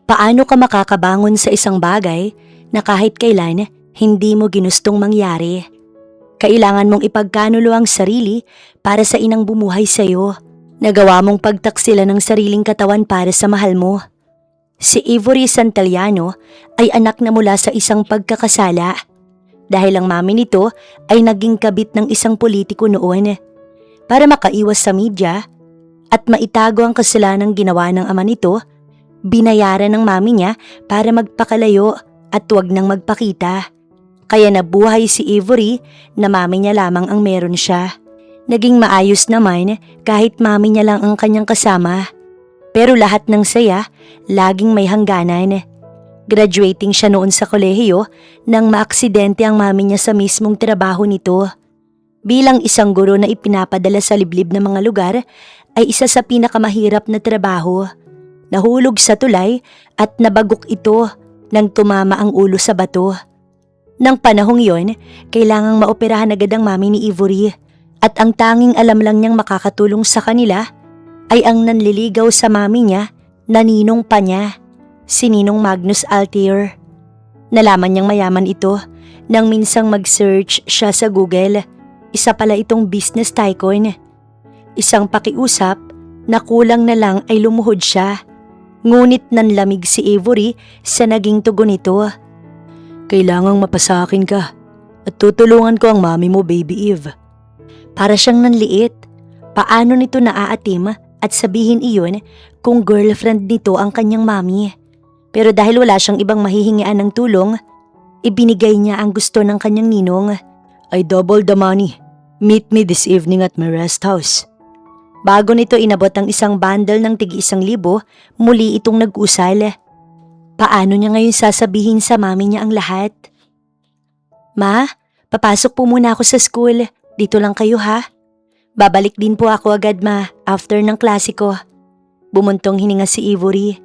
Paano ka makakabangon sa isang bagay na kahit kailan hindi mo ginustong mangyari? Kailangan mong ipagkanulo ang sarili para sa inang bumuhay sa'yo. Nagawa mong pagtaksila ng sariling katawan para sa mahal mo. Si Avery Santillano ay anak na mula sa isang pagkakasala. Dahil ang mami nito ay naging kabit ng isang politiko noon. Para makaiwas sa media at maitago ang kasalanang ginawa ng ama nito, binayaran ng mami niya para magpakalayo at huwag nang magpakita. Kaya nabuhay si Avery na mami niya lamang ang meron siya. Naging maayos naman kahit mami niya lang ang kanyang kasama. Pero lahat ng saya, laging may hangganan. Graduating siya noon sa kolehiyo nang maaksidente ang mami niya sa mismong trabaho nito. Bilang isang guro na ipinapadala sa liblib na mga lugar, ay isa sa pinakamahirap na trabaho. Nahulog sa tulay at nabagok ito nang tumama ang ulo sa bato. Nang panahong yon, kailangang maoperahan agad ang mami ni Avery at ang tanging alam lang niyang makakatulong sa kanila ay ang nanliligaw sa mami niya na ninong pa niya, si Ninong Magnus Altier. Nalaman niyang mayaman ito nang minsang mag-search siya sa Google. Isa pala itong business tycoon. Isang pakiusap na kulang na lang ay lumuhod siya. Ngunit nanlamig si Avery sa naging tugon nito. Kailangang mapasakin ka at tutulungan ko ang mami mo, Baby Eve. Para siyang nanliit. Paano nito naaatim at sabihin iyon kung girlfriend nito ang kanyang mami? Pero dahil wala siyang ibang mahihingian ng tulong, ibinigay niya ang gusto ng kanyang ninong. I double the money. Meet me this evening at my rest house. Bago nito inabot ang isang bundle ng tig-1,000, muli itong nag-usal. Paano niya ngayon sasabihin sa mami niya ang lahat? Ma, papasok po muna ako sa school. Dito lang kayo ha. Babalik din po ako agad ma, after ng klase ko. Bumuntong hininga si Avery.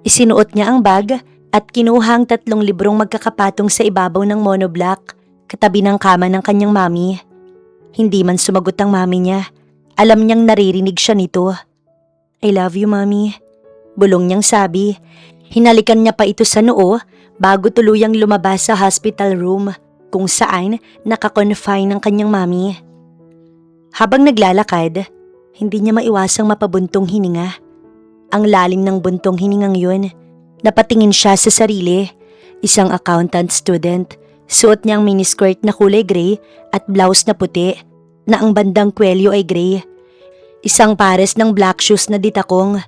Isinuot niya ang bag at kinuha ang 3 librong magkakapatong sa ibabaw ng monoblock, katabi ng kama ng kanyang mami. Hindi man sumagot ang mami niya. Alam niyang naririnig siya nito. I love you, mami. Bulong niyang sabi. Hinalikan niya pa ito sa noo bago tuluyang lumabas sa hospital room kung saan nakakonfine ng kanyang mami. Habang naglalakad, hindi niya maiwasang mapabuntong hininga. Ang lalim ng buntong hiningang yun. Napatingin siya sa sarili. Isang accountant student. Suot niya ang miniskirt na kulay gray at blouse na puti na ang bandang kwelyo ay gray. Isang pares ng black shoes na ditakong.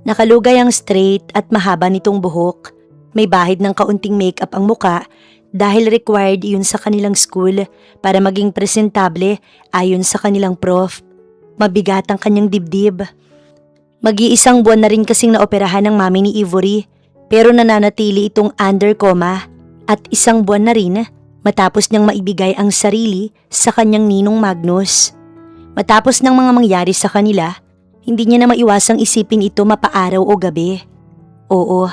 Nakalugay ang straight at mahaba nitong buhok. May bahid ng kaunting makeup ang muka dahil required iyon sa kanilang school para maging presentable ayon sa kanilang prof. Mabigat ang kanyang dibdib. Mag-iisang buwan na rin kasing naoperahan ng mami ni Avery pero nananatili itong under coma. At 1 buwan na rin matapos niyang maibigay ang sarili sa kanyang ninong Magnus. Matapos ng mga mangyari sa kanila, hindi niya na maiwasang isipin ito mapaaraw o gabi. Oo,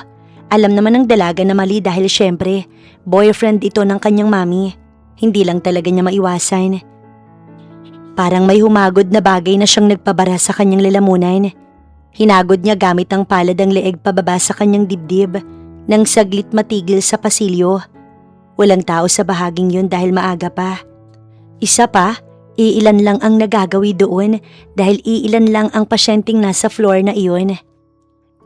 alam naman ng dalaga na mali dahil syempre, boyfriend ito ng kanyang mami. Hindi lang talaga niya maiwasan. Parang may humagod na bagay na siyang nagpabara sa kanyang lalamunan. Hinagod niya gamit ang palad ang leeg pababa sa kanyang dibdib. Nang saglit matigil sa pasilyo. Walang tao sa bahaging yun dahil maaga pa. Isa pa, iilan lang ang nagagawi doon dahil iilan lang ang pasyenteng nasa floor na iyon.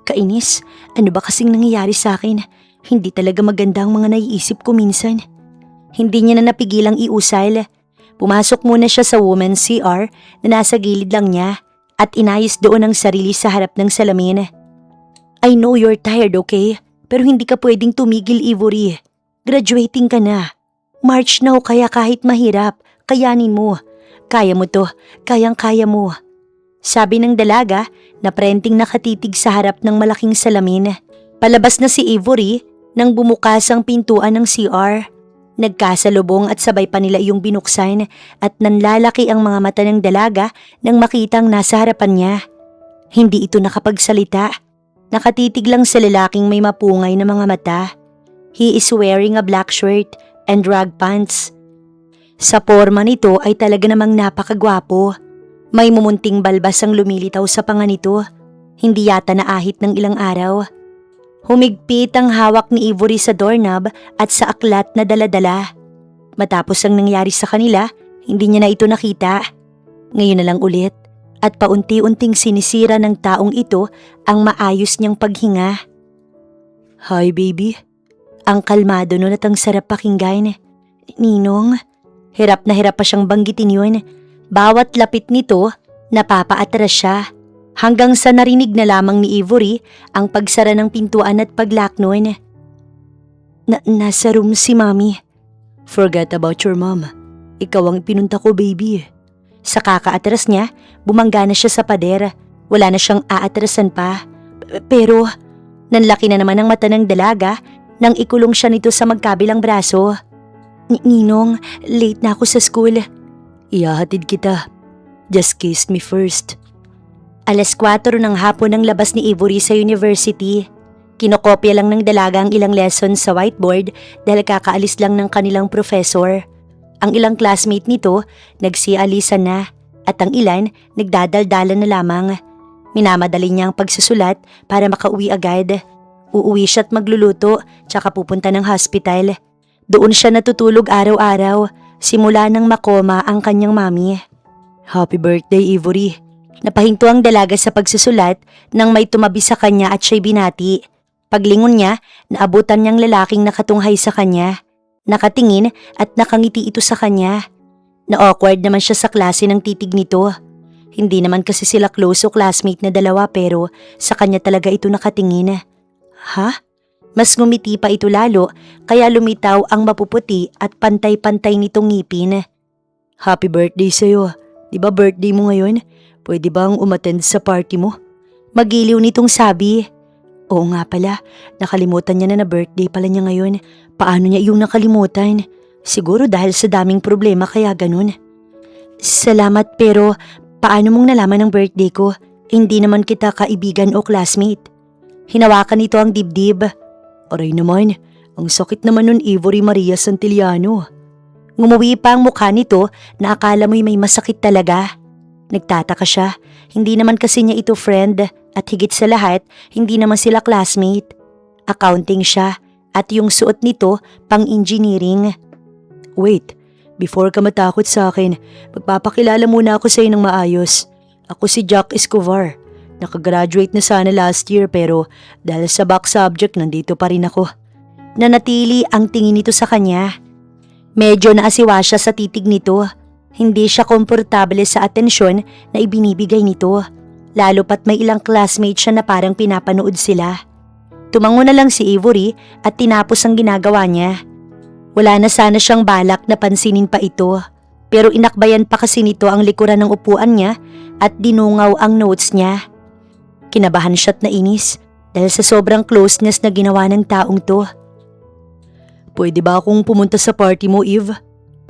Kainis, ano ba kasing nangyayari sa akin? Hindi talaga maganda ang mga naiisip ko minsan. Hindi niya na napigilang iusal. Pumasok muna siya sa women's CR na nasa gilid lang niya at inayos doon ang sarili sa harap ng salamin. I know you're tired, okay? Pero hindi ka pwedeng tumigil, Avery. Graduating ka na. March na o kaya kahit mahirap, kayanin mo. Kaya mo to, kayang-kaya mo. Sabi ng dalaga na prenting nakatitig sa harap ng malaking salamin. Palabas na si Avery nang bumukas ang pintuan ng CR. Nagkasalubong at sabay pa nila iyong binuksan at nanlalaki ang mga mata ng dalaga nang makitang nasa harapan niya. Hindi ito nakapagsalita. Nakatitig lang sa lalaking may mapungay na mga mata. He is wearing a black shirt and rag pants. Sa porma nito ay talaga namang napakagwapo. May mumunting balbas ang lumilitaw sa panga nito. Hindi yata naahit ng ilang araw. Humigpit ang hawak ni Ivory sa doorknob at sa aklat na daladala. Matapos ang nangyari sa kanila, hindi niya na ito nakita. Ngayon na lang ulit at paunti-unting sinisira ng taong ito ang maayos niyang paghinga. Hi baby. Ang kalmado nun at ang sarap pakinggan. Ninong, hirap na hirap pa siyang banggitin yun. Bawat lapit nito, napapaatras siya. Hanggang sa narinig na lamang ni Ivory ang pagsara ng pintuan at paglock nun. Nasa room si Mommy. Forget about your mom. Ikaw ang pinunta ko, baby. Sa kakaatras niya, bumangga na siya sa pader. Wala na siyang aatrasan pa. Pero, nanlaki na naman ang mata ng dalaga nang ikulong siya nito sa magkabilang braso. Ninong, late na ako sa school. Ihahatid kita. Just kiss me first. 4:00 ng hapon ang labas ni Ivory sa university. Kinokopya lang ng dalaga ang ilang lessons sa whiteboard dahil kakaalis lang ng kanilang professor. Ang ilang classmate nito nagsialisan na at ang ilan nagdadaldalan na lamang. Minamadali niya ang pagsusulat para makauwi agad. Uuwi siya at magluluto tsaka pupunta ng hospital. Doon siya natutulog araw-araw simula nang makoma ang kanyang mami. Happy birthday, Ivory. Napahinto ang dalaga sa pagsusulat nang may tumabi sa kanya at siya'y binati. Paglingon niya, naabutan niyang lalaking nakatunghay sa kanya. Nakatingin at nakangiti ito sa kanya. Na-awkward naman siya sa klase ng titig nito. Hindi naman kasi sila close o classmate na dalawa pero sa kanya talaga ito nakatingin. Ha? Mas ngumiti pa ito lalo kaya lumitaw ang mapuputi at pantay-pantay nitong ngipin. Happy birthday sa'yo. Di ba birthday mo ngayon? Pwede bang umattend sa party mo? Magiliw nitong sabi. Oo nga pala, nakalimutan niya na birthday pala niya ngayon. Paano niya yung nakalimutan? Siguro dahil sa daming problema kaya ganun. Salamat pero paano mong nalaman ang birthday ko? Hindi naman kita kaibigan o classmate. Hinawakan nito ang dibdib. Aray naman, ang sakit naman nun Ivory Maria Santillano. Ngumuwi pa ang mukha nito na akala mo'y may masakit talaga. Nagtataka siya, hindi naman kasi niya ito friend at higit sa lahat, hindi naman sila classmate. Accounting siya at yung suot nito pang-engineering. Wait, before ka matakot sa akin, magpapakilala muna ako sa iyo ng maayos. Ako si Jack Escobar. Nakagraduate na sana last year pero dahil sa back subject nandito pa rin ako. Nanatili ang tingin nito sa kanya. Medyo naasiwa siya sa titig nito. Hindi siya komportable sa atensyon na ibinibigay nito, lalo pat may ilang classmates siya na parang pinapanood sila. Tumango na lang si Ivory at tinapos ang ginagawa niya. Wala na sana siyang balak na pansinin pa ito, pero inakbayan pa kasi nito ang likuran ng upuan niya at dinungaw ang notes niya. Kinabahan siya't nainis dahil sa sobrang closeness na ginawa ng taong to. Pwede ba akong pumunta sa party mo, Eve?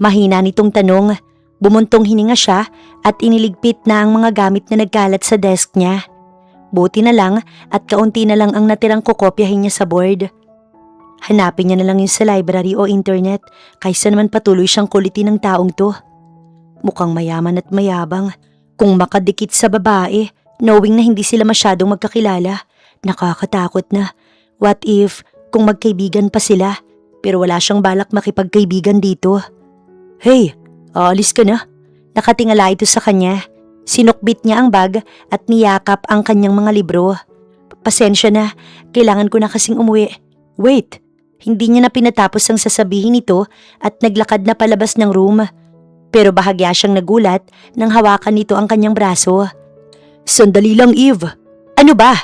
Mahina nitong tanong. Bumuntong hininga siya at iniligpit na ang mga gamit na nagkalat sa desk niya. Buti na lang at kaunti na lang ang natirang kokopyahin niya sa board. Hanapin niya na lang yun sa library o internet kaysa naman patuloy siyang kulitin ng taong to. Mukhang mayaman at mayabang. Kung makadikit sa babae, knowing na hindi sila masyadong magkakilala, nakakatakot na. What if kung magkaibigan pa sila pero wala siyang balak makipagkaibigan dito? Hey! Aalis ka na. Nakatingala ito sa kanya. Sinukbit niya ang bag at niyakap ang kanyang mga libro. Pasensya na, kailangan ko na kasing umuwi. Wait, hindi niya na pinatapos ang sasabihin nito at naglakad na palabas ng room. Pero bahagya siyang nagulat nang hawakan nito ang kanyang braso. Sandali lang, Eve. Ano ba?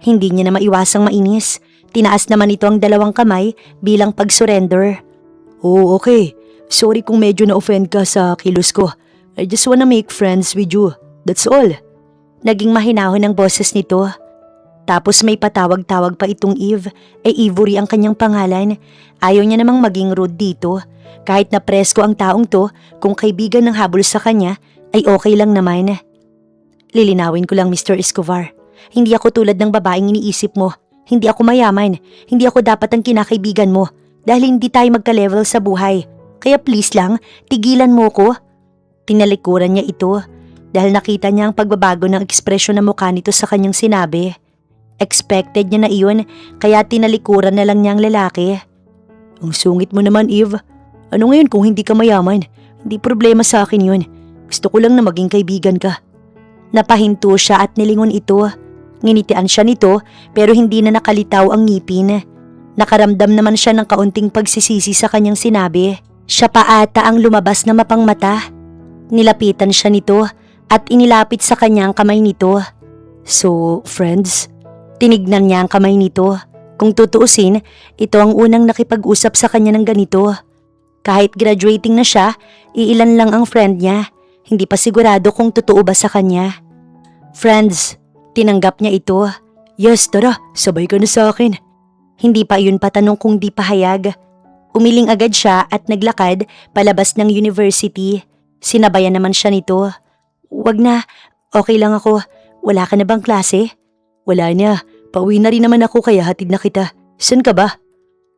Hindi niya na maiwasang mainis. Tinaas naman ito ang dalawang kamay bilang pag-surrender. Oh, okay. Sorry kung medyo na-offend ka sa kilos ko. I just wanna make friends with you. That's all. Naging mahinahon ang boses nito. Tapos may patawag-tawag pa itong Eve. Ivory ang kanyang pangalan. Ayaw niya namang maging rude dito. Kahit na presko ang taong to, kung kaibigan ng habol sa kanya, ay okay lang naman. Lilinawin ko lang Mr. Escobar. Hindi ako tulad ng babaeng iniisip mo. Hindi ako mayaman. Hindi ako dapat ang kinakaibigan mo. Dahil hindi tayo magka-level sa buhay. Kaya please lang, tigilan mo ko. Tinalikuran niya ito dahil nakita niya ang pagbabago ng ekspresyon ng mukha nito sa kanyang sinabi. Expected niya na iyon, kaya tinalikuran na lang niya ang lalaki. Ang sungit mo naman, Eve. Ano ngayon kung hindi ka mayaman? Hindi problema sa akin yun. Gusto ko lang na maging kaibigan ka. Napahinto siya at nilingon ito. Nginitian siya nito pero hindi na nakalitaw ang ngipin. Nakaramdam naman siya ng kaunting pagsisisi sa kanyang sinabi. Siya pa ata ang lumabas na mapangmata. Nilapitan siya nito at inilapit sa kanya ang kamay nito. So, friends? Tinignan niya ang kamay nito. Kung tutuusin, ito ang unang nakipag-usap sa kanya ng ganito. Kahit graduating na siya, iilan lang ang friend niya. Hindi pa sigurado kung totoo ba sa kanya. Friends, tinanggap niya ito. Yes, tara, sabay ka na sa akin. Hindi pa iyon patanong kung di pahayag. Umiling agad siya at naglakad palabas ng university. Sinabayan naman siya nito. Wag na, okay lang ako. Wala ka na bang klase? Wala na, pauwi na rin naman ako kaya hatid na kita. San ka ba?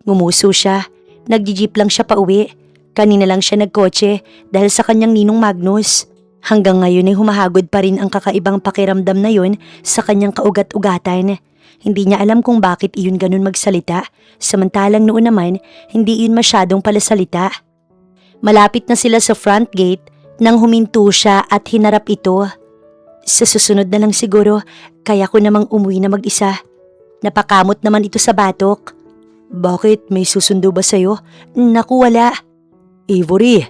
Ngumuso siya. Nagji-jeep lang siya pauwi. Kanina lang siya nagkotse dahil sa kanyang ninong Magnus. Hanggang ngayon ay humahagod pa rin ang kakaibang pakiramdam na yun sa kanyang kaugat-ugatan. Hindi niya alam kung bakit iyon ganun magsalita, samantalang noon naman hindi iyon masyadong palasalita. Malapit na sila sa front gate nang huminto siya at hinarap ito. Sa susunod na lang siguro, kaya ko namang umuwi na mag-isa. Napakamot naman ito sa batok. Bakit? May susundo ba sa'yo? Naku, wala. Avery.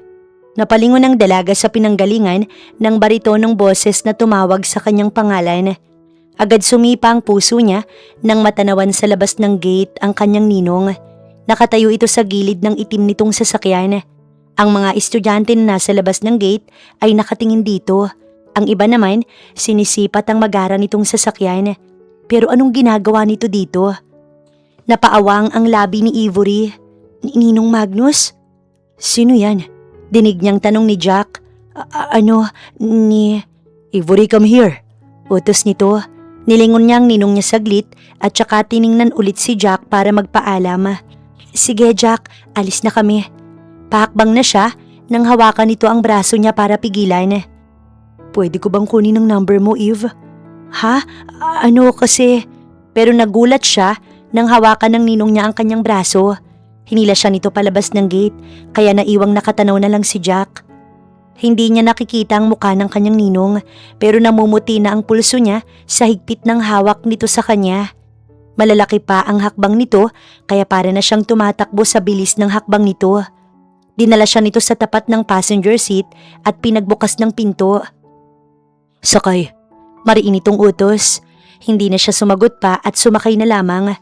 Napalingon ng dalaga sa pinanggalingan ng baritonong boses na tumawag sa kanyang pangalan. Agad sumipa ang puso niya nang matanawan sa labas ng gate ang kanyang ninong. Nakatayo ito sa gilid ng itim nitong sasakyan. Ang mga estudyante na nasa labas ng gate ay nakatingin dito. Ang iba naman, sinisipat ang magara nitong sasakyan. Pero anong ginagawa nito dito? Napaawang ang labi ni Ivory. Ninong Magnus? Sino yan? Dinig niyang tanong ni Jack. Ivory, come here. Utos nito. Nilingon niya ang ninong niya saglit at saka tiningnan ulit si Jack para magpaalam. Sige Jack, alis na kami. Pahakbang na siya nang hawakan nito ang braso niya para pigilan. Pwede ko bang kunin ang number mo, Eve? Ha? Kasi? Pero nagulat siya nang hawakan ng ninong niya ang kanyang braso. Hinila siya nito palabas ng gate kaya naiwang nakatanaw na lang si Jack. Hindi niya nakikita ang mukha ng kanyang ninong pero namumuti na ang pulso niya sa higpit ng hawak nito sa kanya. Malalaki pa ang hakbang nito kaya para na siyang tumatakbo sa bilis ng hakbang nito. Dinala siya nito sa tapat ng passenger seat at pinagbukas ng pinto. Sakay. Mariin itong utos. Hindi na siya sumagot pa at sumakay na lamang.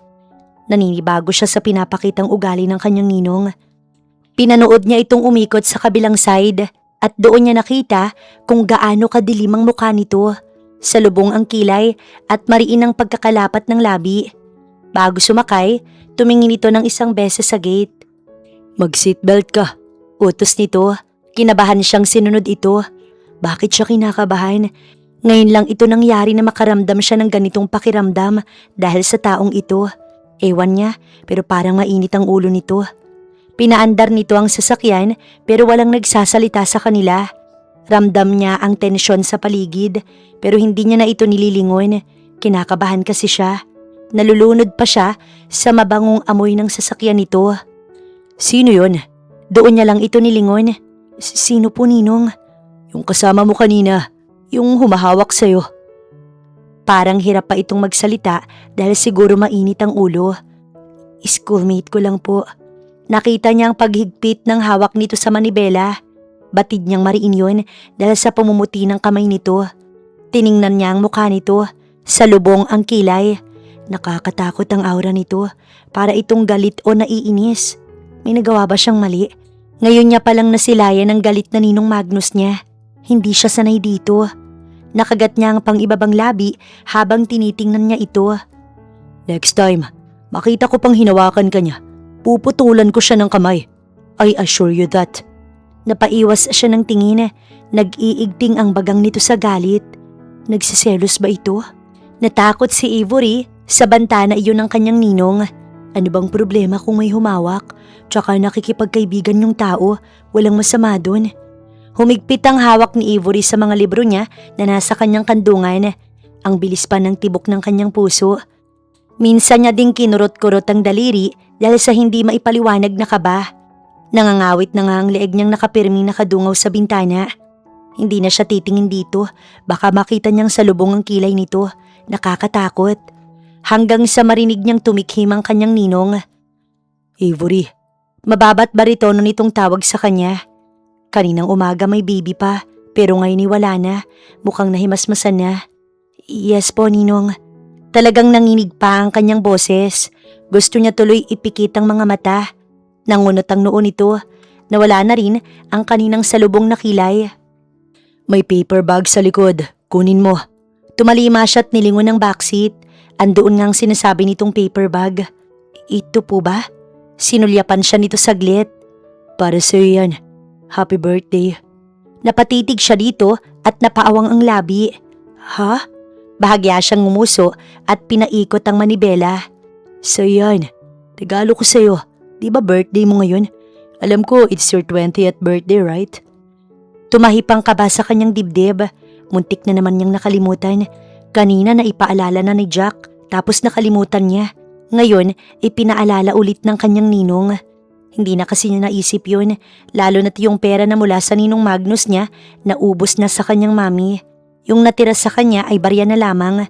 Naninibago siya sa pinapakitang ugali ng kanyang ninong. Pinanood niya itong umikot sa kabilang side at doon niya nakita kung gaano kadilim ang mukha nito. Salubong ang kilay at mariin ang pagkakalapat ng labi. Bago sumakay, tumingin ito ng isang beses sa gate. Mag-seatbelt ka. Utos nito. Kinabahan siyang sinunod ito. Bakit siya kinakabahan? Ngayon lang ito nangyari na makaramdam siya ng ganitong pakiramdam dahil sa taong ito. Ewan niya pero parang mainit ang ulo nito. Pinaandar nito ang sasakyan pero walang nagsasalita sa kanila. Ramdam niya ang tensyon sa paligid pero hindi niya na ito nililingon. Kinakabahan kasi siya. Nalulunod pa siya sa mabangong amoy ng sasakyan nito. Sino yon? Doon niya lang ito nilingon. Sino po, Ninong? Yung kasama mo kanina, yung humahawak sa'yo. Parang hirap pa itong magsalita dahil siguro mainit ang ulo. Schoolmate ko lang po. Nakita niya ang paghigpit ng hawak nito sa manibela. Batid niyang mariin yun dahil sa pamumuti ng kamay nito. Tiningnan niya ang mukha nito. Salubong ang kilay. Nakakatakot ang aura nito. Para itong galit o naiinis. May nagawa ba siyang mali? Ngayon niya palang nasilayan ang galit na ninong Magnus niya. Hindi siya sanay dito. Nakagat niya ang pang-ibabang labi habang tinitingnan niya ito. Next time, makita ko pang hinawakan ka niya. Puputulan ko siya ng kamay. I assure you that. Napaiwas siya ng tingin. Nag-iigting ang bagang nito sa galit. Nagsiselos ba ito? Natakot si Ivory sa banta na iyon ng kanyang ninong. Ano bang problema kung may humawak? Tsaka nakikipagkaibigan yung tao, walang masama dun. Humigpit ang hawak ni Ivory sa mga libro niya na nasa kanyang kandungan. Ang bilis pa ng tibok ng kanyang puso. Minsan niya ding kinurot-kurot ang daliri dahil sa hindi maipaliwanag na kaba. Nangangawit na nga ang leeg niyang nakapirming nakadungaw sa bintana. Hindi na siya titingin dito, baka makita niyang salubong ang kilay nito. Nakakatakot. Hanggang sa marinig niyang tumikhim ang kanyang ninong. Avery, mababa't baritono nitong tawag sa kanya. Kaninang umaga may baby pa, pero ngayon wala na. Mukhang nahimasmasan na. Yes po, ninong. Talagang nanginig pa ang kanyang boses. Gusto niya tuloy ipikit ang mga mata. Nangunot ang noo nito. Nawala na rin ang kaninang salubong na kilay. May paper bag sa likod. Kunin mo. Tumalima siya at nilingon ng backseat. Andoon nga ang sinasabi nitong paper bag. Ito po ba? Sinulyapan siya nito saglit. Para sa'yo yan. Happy birthday. Napatitig siya dito at napaawang ang labi. Ha? Bahagya siyang ngumuso at pinaikot ang manibela. So yan, regalo ko sa'yo. Di ba birthday mo ngayon? Alam ko it's your 20th birthday, right? Tumahipang kaba sa kanyang dibdib. Muntik na naman niyang nakalimutan. Kanina na ipaalala na ni Jack tapos nakalimutan niya. Ngayon, ipinaalala ulit ng kanyang ninong. Hindi na kasi niya naisip yun, lalo na't yung pera na mula sa ninong Magnus niya naubos na sa kanyang mami. Yung natira sa kanya ay barya na lamang.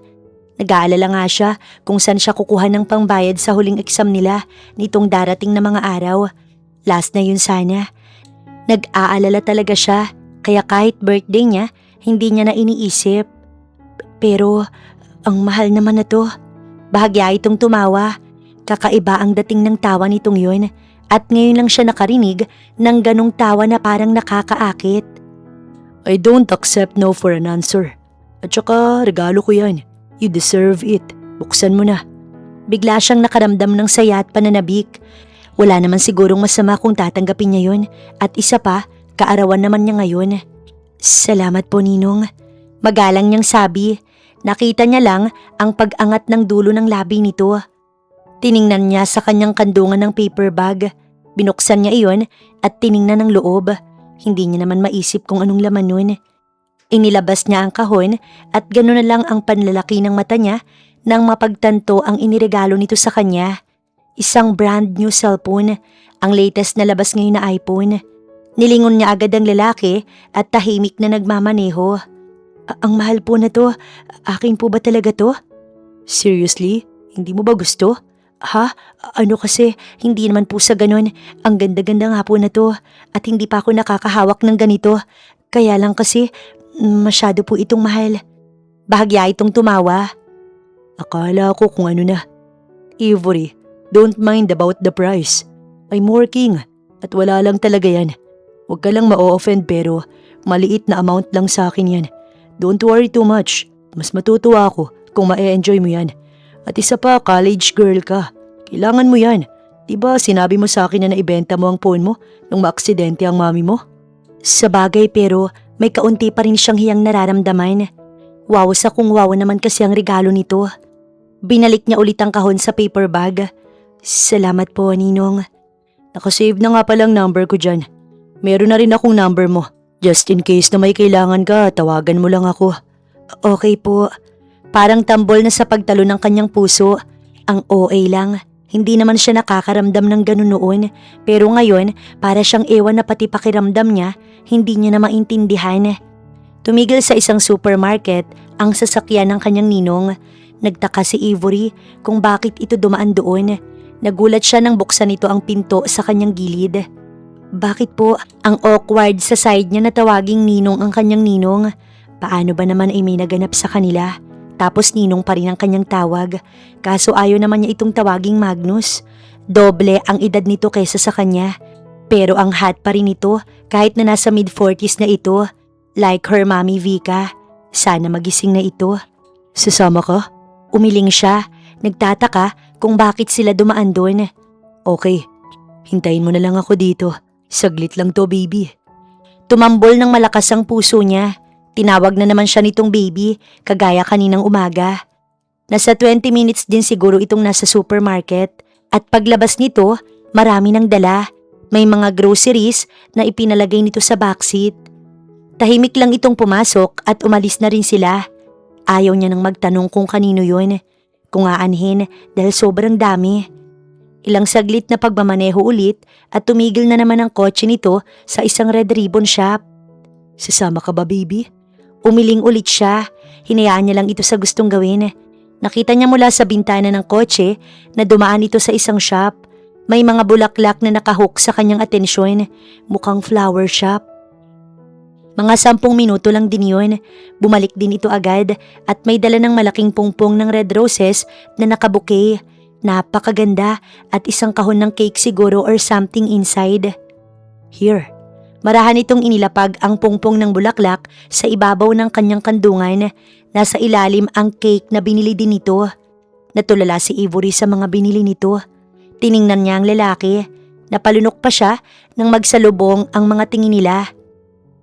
Nag-aalala nga siya kung saan siya kukuha ng pangbayad sa huling exam nila nitong darating na mga araw. Last na yun sana. Nag-aalala talaga siya, kaya kahit birthday niya, hindi niya na iniisip. Pero, ang mahal naman na to. Bahagya itong tumawa. Kakaiba ang dating ng tawa nitong yun at ngayon lang siya nakarinig ng ganong tawa na parang nakakaakit. I don't accept no for an answer. At saka regalo ko yan. You deserve it. Buksan mo na. Bigla siyang nakaramdam ng saya at pananabik. Wala naman sigurong masama kung tatanggapin niya yun. At isa pa, kaarawan naman niya ngayon. Salamat po, Ninong. Magalang niyang sabi. Nakita niya lang ang pag-angat ng dulo ng labi nito. Tiningnan niya sa kanyang kandungan ng paper bag. Binuksan niya iyon at tiningnan ng loob. Hindi niya naman maisip kung anong laman nun. Inilabas niya ang kahon at gano'n na lang ang panlalaki ng mata niya nang mapagtanto ang iniregalo nito sa kanya. Isang brand new cellphone, ang latest na labas ngayon na iPhone. Nilingon niya agad ang lalaki at tahimik na nagmamaneho. Ang mahal po na to. Akin po ba talaga to? Seriously? Hindi mo ba gusto? Ha? Ano kasi, hindi naman po sa ganun. Ang ganda-ganda nga po na to. At hindi pa ako nakakahawak ng ganito. Kaya lang kasi, masyado po itong mahal. Bahagya itong tumawa. Akala ko kung ano na. Avery, don't mind about the price. I'm working. At wala lang talaga yan. Huwag ka lang ma-offend pero maliit na amount lang sa akin yan. Don't worry too much. Mas matutuwa ako kung ma-enjoy mo yan. At isa pa, college girl ka. Kailangan mo yan. Diba sinabi mo sa akin na naibenta mo ang phone mo nung maaksidente ang mami mo? Sa bagay pero may kaunti pa rin siyang hiyang nararamdaman. Wow sa kung wow naman kasi ang regalo nito. Binalik niya ulit ang kahon sa paper bag. Salamat po, Ninong. Nakasave na nga palang number ko dyan. Meron na rin akong number mo. Just in case na may kailangan ka, tawagan mo lang ako. Okay po. Parang tambol na sa pagtalo ng kanyang puso. Ang OA lang. Hindi naman siya nakakaramdam ng ganun noon. Pero ngayon, para siyang ewan na pati pakiramdam niya, hindi niya na maintindihan. Tumigil sa isang supermarket ang sasakyan ng kanyang ninong. Nagtaka si Avery kung bakit ito dumaan doon. Nagulat siya nang buksan nito ang pinto sa kanyang gilid. Bakit po ang awkward sa side niya na tawaging ninong ang kanyang ninong? Paano ba naman ay may naganap sa kanila? Tapos ninong pa rin ang kanyang tawag. Kaso ayaw naman niya itong tawaging Magnus. Doble ang edad nito kaysa sa kanya. Pero ang hot pa rin ito kahit na nasa mid-40s na ito. Like her mommy Vika. Sana magising na ito. Sasama ka? Umiling siya. Nagtataka kung bakit sila dumaan doon. Okay, hintayin mo na lang ako dito. Saglit lang to, baby. Tumambol ng malakas ang puso niya. Tinawag na naman siya nitong baby, kagaya kaninang umaga. Nasa 20 minutes din siguro itong nasa supermarket. At paglabas nito, marami nang dala. May mga groceries na ipinalagay nito sa backseat. Tahimik lang itong pumasok at umalis na rin sila. Ayaw niya nang magtanong kung kanino yun. kung aanhin dahil sobrang dami. Ilang saglit na pagmamaneho ulit at tumigil na naman ang kotse nito sa isang Red Ribbon shop. Sasama ka ba, baby? Umiling ulit siya. Hinayaan niya lang ito sa gustong gawin. Nakita niya mula sa bintana ng kotse na dumaan ito sa isang shop. May mga bulaklak na nakahook sa kanyang atensyon. Mukhang flower shop. Mga 10 minuto lang din yun. Bumalik din ito agad at may dala ng malaking pungpong ng red roses na nakabuke. Napakaganda at isang kahon ng cake siguro or something inside. Here. Marahan itong inilapag ang pungpong ng bulaklak sa ibabaw ng kanyang kandungan. Nasa ilalim ang cake na binili din nito. Natulala si Ivory sa mga binili nito. Tiningnan niya ang lalaki. Napalunok pa siya nang magsalubong ang mga tingin nila.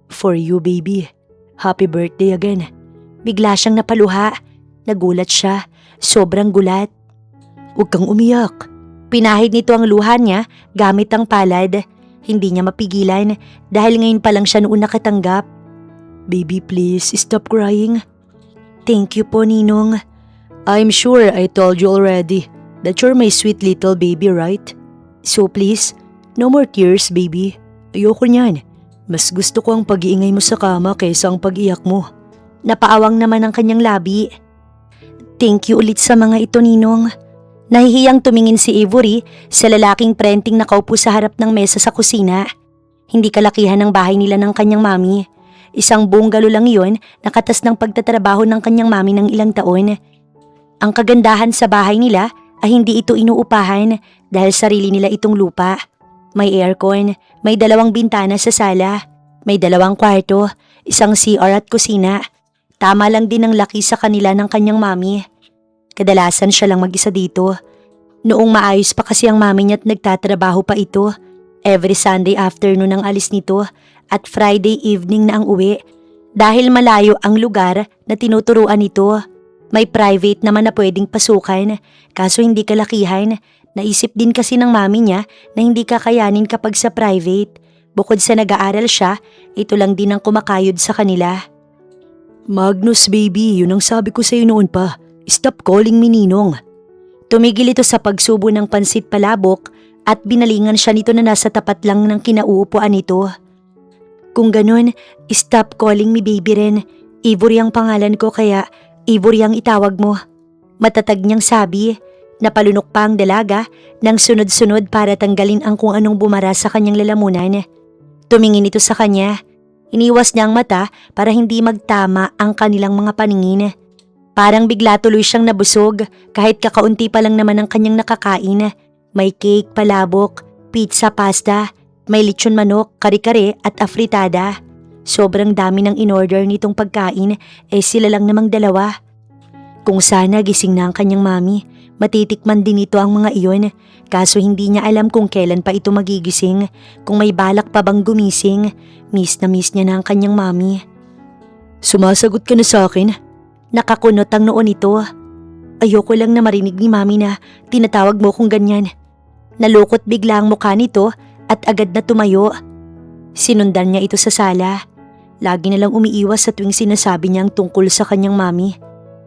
For you, baby. Happy birthday again. Bigla siyang napaluha. Nagulat siya. Sobrang gulat. Huwag kang umiyak. Pinahid nito ang luha niya gamit ang palad. Hindi niya mapigilan dahil ngayon pa lang siya noon nakatanggap. Baby, please stop crying. Thank you po, Ninong. I'm sure I told you already that you're my sweet little baby, right? So please, no more tears, baby. Ayoko niyan. Mas gusto ko ang pag-iingay mo sa kama kaysa ang pag-iyak mo. Napaawang naman ang kanyang labi. Thank you ulit sa mga ito, Ninong. Nahihiyang tumingin si Ivory sa lalaking prenting nakaupo sa harap ng mesa sa kusina. Hindi kalakihan ng bahay nila ng kanyang mami. Isang bungalow lang yun, nakatas ng pagtatrabaho ng kanyang mami ng ilang taon. Ang kagandahan sa bahay nila ay hindi ito inuupahan dahil sarili nila itong lupa. May aircon, may 2 bintana sa sala, may 2 kwarto, isang CR at kusina. Tama lang din ang laki sa kanila ng kanyang mami. Kadalasan siya lang mag-isa dito. Noong maayos pa kasi ang mami niya at nagtatrabaho pa ito. Every Sunday afternoon ang alis nito at Friday evening na ang uwi. Dahil malayo ang lugar na tinuturuan nito. May private naman na pwedeng pasukan kaso hindi kalakihan. Naisip din kasi ng mami niya na hindi kakayanin kapag sa private. Bukod sa nag-aaral siya, ito lang din ang kumakayod sa kanila. Magnus, baby, yun ang sabi ko sa'yo noon pa. Stop calling me Ninong. Tumigil ito sa pagsubo ng pansit palabok at binalingan siya nito na nasa tapat lang ng kinauupuan nito. Kung ganun, stop calling me baby rin. Ivory ang pangalan ko kaya Ivory ang itawag mo. Matatag niyang sabi. Napalunok pa ang dalaga nang sunod-sunod para tanggalin ang kung anong bumara sa kanyang lalamunan. Tumingin ito sa kanya. Iniwas niya ang mata para hindi magtama ang kanilang mga paningin. Parang bigla tuloy siyang nabusog kahit kakaunti pa lang naman ang kanyang nakakain. May cake, palabok, pizza, pasta, may lechon manok, kare-kare at afritada. Sobrang dami ng in-order nitong pagkain sila lang namang 2. Kung sana gising na ang kanyang mami, matitikman din ito ang mga iyon. Kaso hindi niya alam kung kailan pa ito magigising, kung may balak pa bang gumising. Miss na miss niya na ang kanyang mami. Sumasagot ka na sa akin? Nakakunot ang noon nito. Ayoko lang na marinig ni mami na tinatawag mo kong ganyan. Nalukot bigla ang mukha nito at agad na tumayo. Sinundan niya ito sa sala. Lagi na lang umiiwas sa tuwing sinasabi niya ang tungkol sa kanyang mami.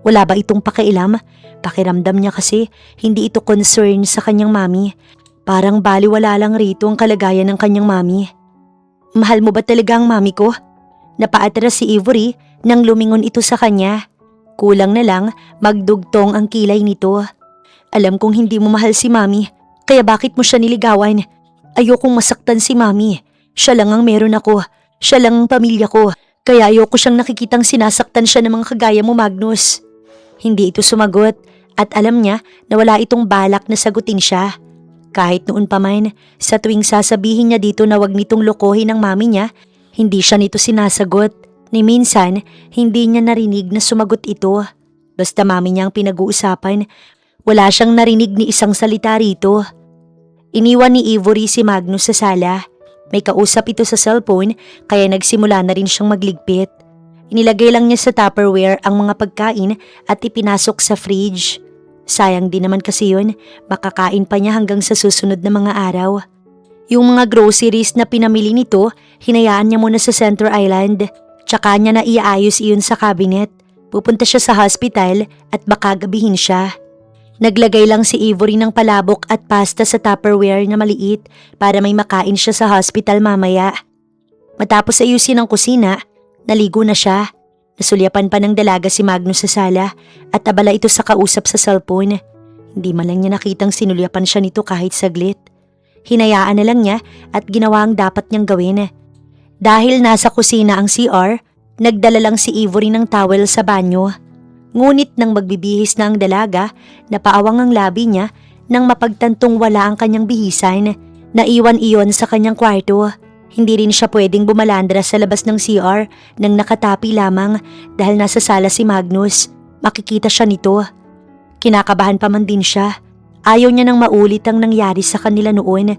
Wala ba itong pakialam? Pakiramdam niya kasi hindi ito concern sa kanyang mami. Parang baliwala lang rito ang kalagayan ng kanyang mami. Mahal mo ba talaga ang mami ko? Napaatras si Ivory nang lumingon ito sa kanya. Kulang na lang magdugtong ang kilay nito. Alam kong hindi mo mahal si mami, kaya bakit mo siya niligawan? Ayokong masaktan si mami. Siya lang ang meron ako. Siya lang ang pamilya ko. Kaya ayoko siyang nakikitang sinasaktan siya ng mga kagaya mo, Magnus. Hindi ito sumagot at alam niya na wala itong balak na sagutin siya. Kahit noon pa man, sa tuwing sasabihin niya dito na wag nitong lokohin ang mami niya, hindi siya nito sinasagot. Ni minsan, hindi niya narinig na sumagot ito. Basta mami niya ang pinag-uusapan, wala siyang narinig ni isang salita rito. Iniwan ni Ivory si Magnus sa sala. May kausap ito sa cellphone kaya nagsimula na rin siyang magligpit. Inilagay lang niya sa Tupperware ang mga pagkain at ipinasok sa fridge. Sayang din naman kasi yun, makakain pa niya hanggang sa susunod na mga araw. Yung mga groceries na pinamili nito, hinayaan niya muna sa Center Island. Tsaka niya na iaayos iyon sa cabinet. Pupunta siya sa hospital at baka gabihin siya. Naglagay lang si Ivory ng palabok at pasta sa Tupperware na maliit para may makain siya sa hospital mamaya. Matapos ayusin ang kusina, naligo na siya. Nasulyapan pa ng dalaga si Magnus sa sala at abala ito sa kausap sa cellphone. Hindi man lang niya nakitang sinulyapan siya nito kahit saglit. Hinayaan na lang niya at ginawa ang dapat niyang gawin. Dahil nasa kusina ang CR, nagdala lang si Ivory ng towel sa banyo. Ngunit nang magbibihis na ang dalaga, napaawang ang labi niya nang mapagtantong wala ang kanyang bihisan. Naiwan iyon sa kanyang kwarto. Hindi rin siya pwedeng bumalandra sa labas ng CR nang nakatapi lamang dahil nasa sala si Magnus. Makikita siya nito. Kinakabahan pa man din siya. Ayaw niya nang maulit ang nangyari sa kanila noon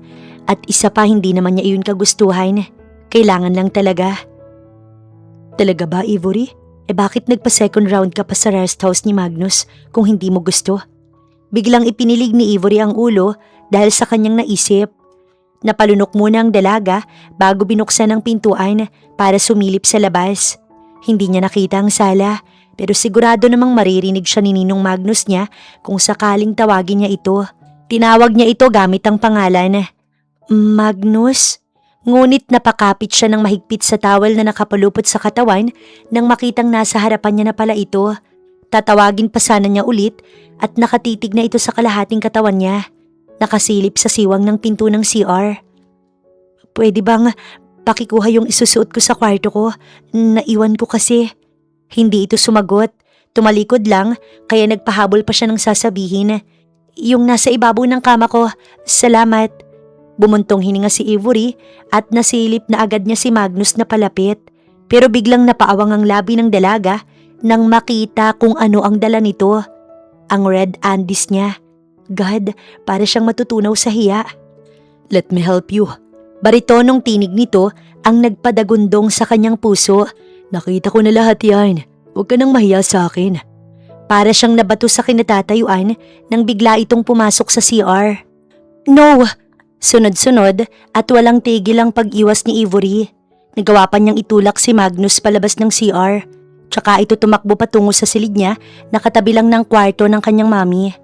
at isa pa hindi naman niya iyon kagustuhan. Kailangan lang talaga. Talaga ba, Ivory? Bakit nagpa-second round ka pa sa rest house ni Magnus kung hindi mo gusto? Biglang ipinilig ni Ivory ang ulo dahil sa kanyang naisip. Napalunok muna ang dalaga bago binuksan ang pintuan para sumilip sa labas. Hindi niya nakita ang sala pero sigurado namang maririnig siya ni Ninong Magnus niya kung sakaling tawagin niya ito. Tinawag niya ito gamit ang pangalan. Magnus? Ngunit napakapit siya ng mahigpit sa towel na nakapalupot sa katawan nang makitang nasa harapan niya na pala ito. Tatawagin pa sana niya ulit at nakatitig na ito sa kalahating katawan niya. Nakasilip sa siwang ng pinto ng CR. Pwede bang pakikuha yung isusuot ko sa kwarto ko? Naiwan ko kasi. Hindi ito sumagot. Tumalikod lang kaya nagpahabol pa siya ng sasabihin. Yung nasa ibabaw ng kama ko, salamat. Bumuntong hininga si Ivory at nasilip na agad niya si Magnus na palapit. Pero biglang napaawang ang labi ng dalaga nang makita kung ano ang dala nito. Ang red undies niya. God, para siyang matutunaw sa hiya. Let me help you. Baritonong tinig nito ang nagpadagundong sa kanyang puso. Nakita ko na lahat yan. Huwag ka nang mahiya sa akin. Para siyang nabato sa kinatatayuan nang bigla itong pumasok sa CR. No! Sunod-sunod at walang tigil ang pag-iwas ni Ivory. Nagawa pa niyang itulak si Magnus palabas ng CR. Tsaka ito tumakbo patungo sa silid niya na katabi lang ng kwarto ng kanyang mami.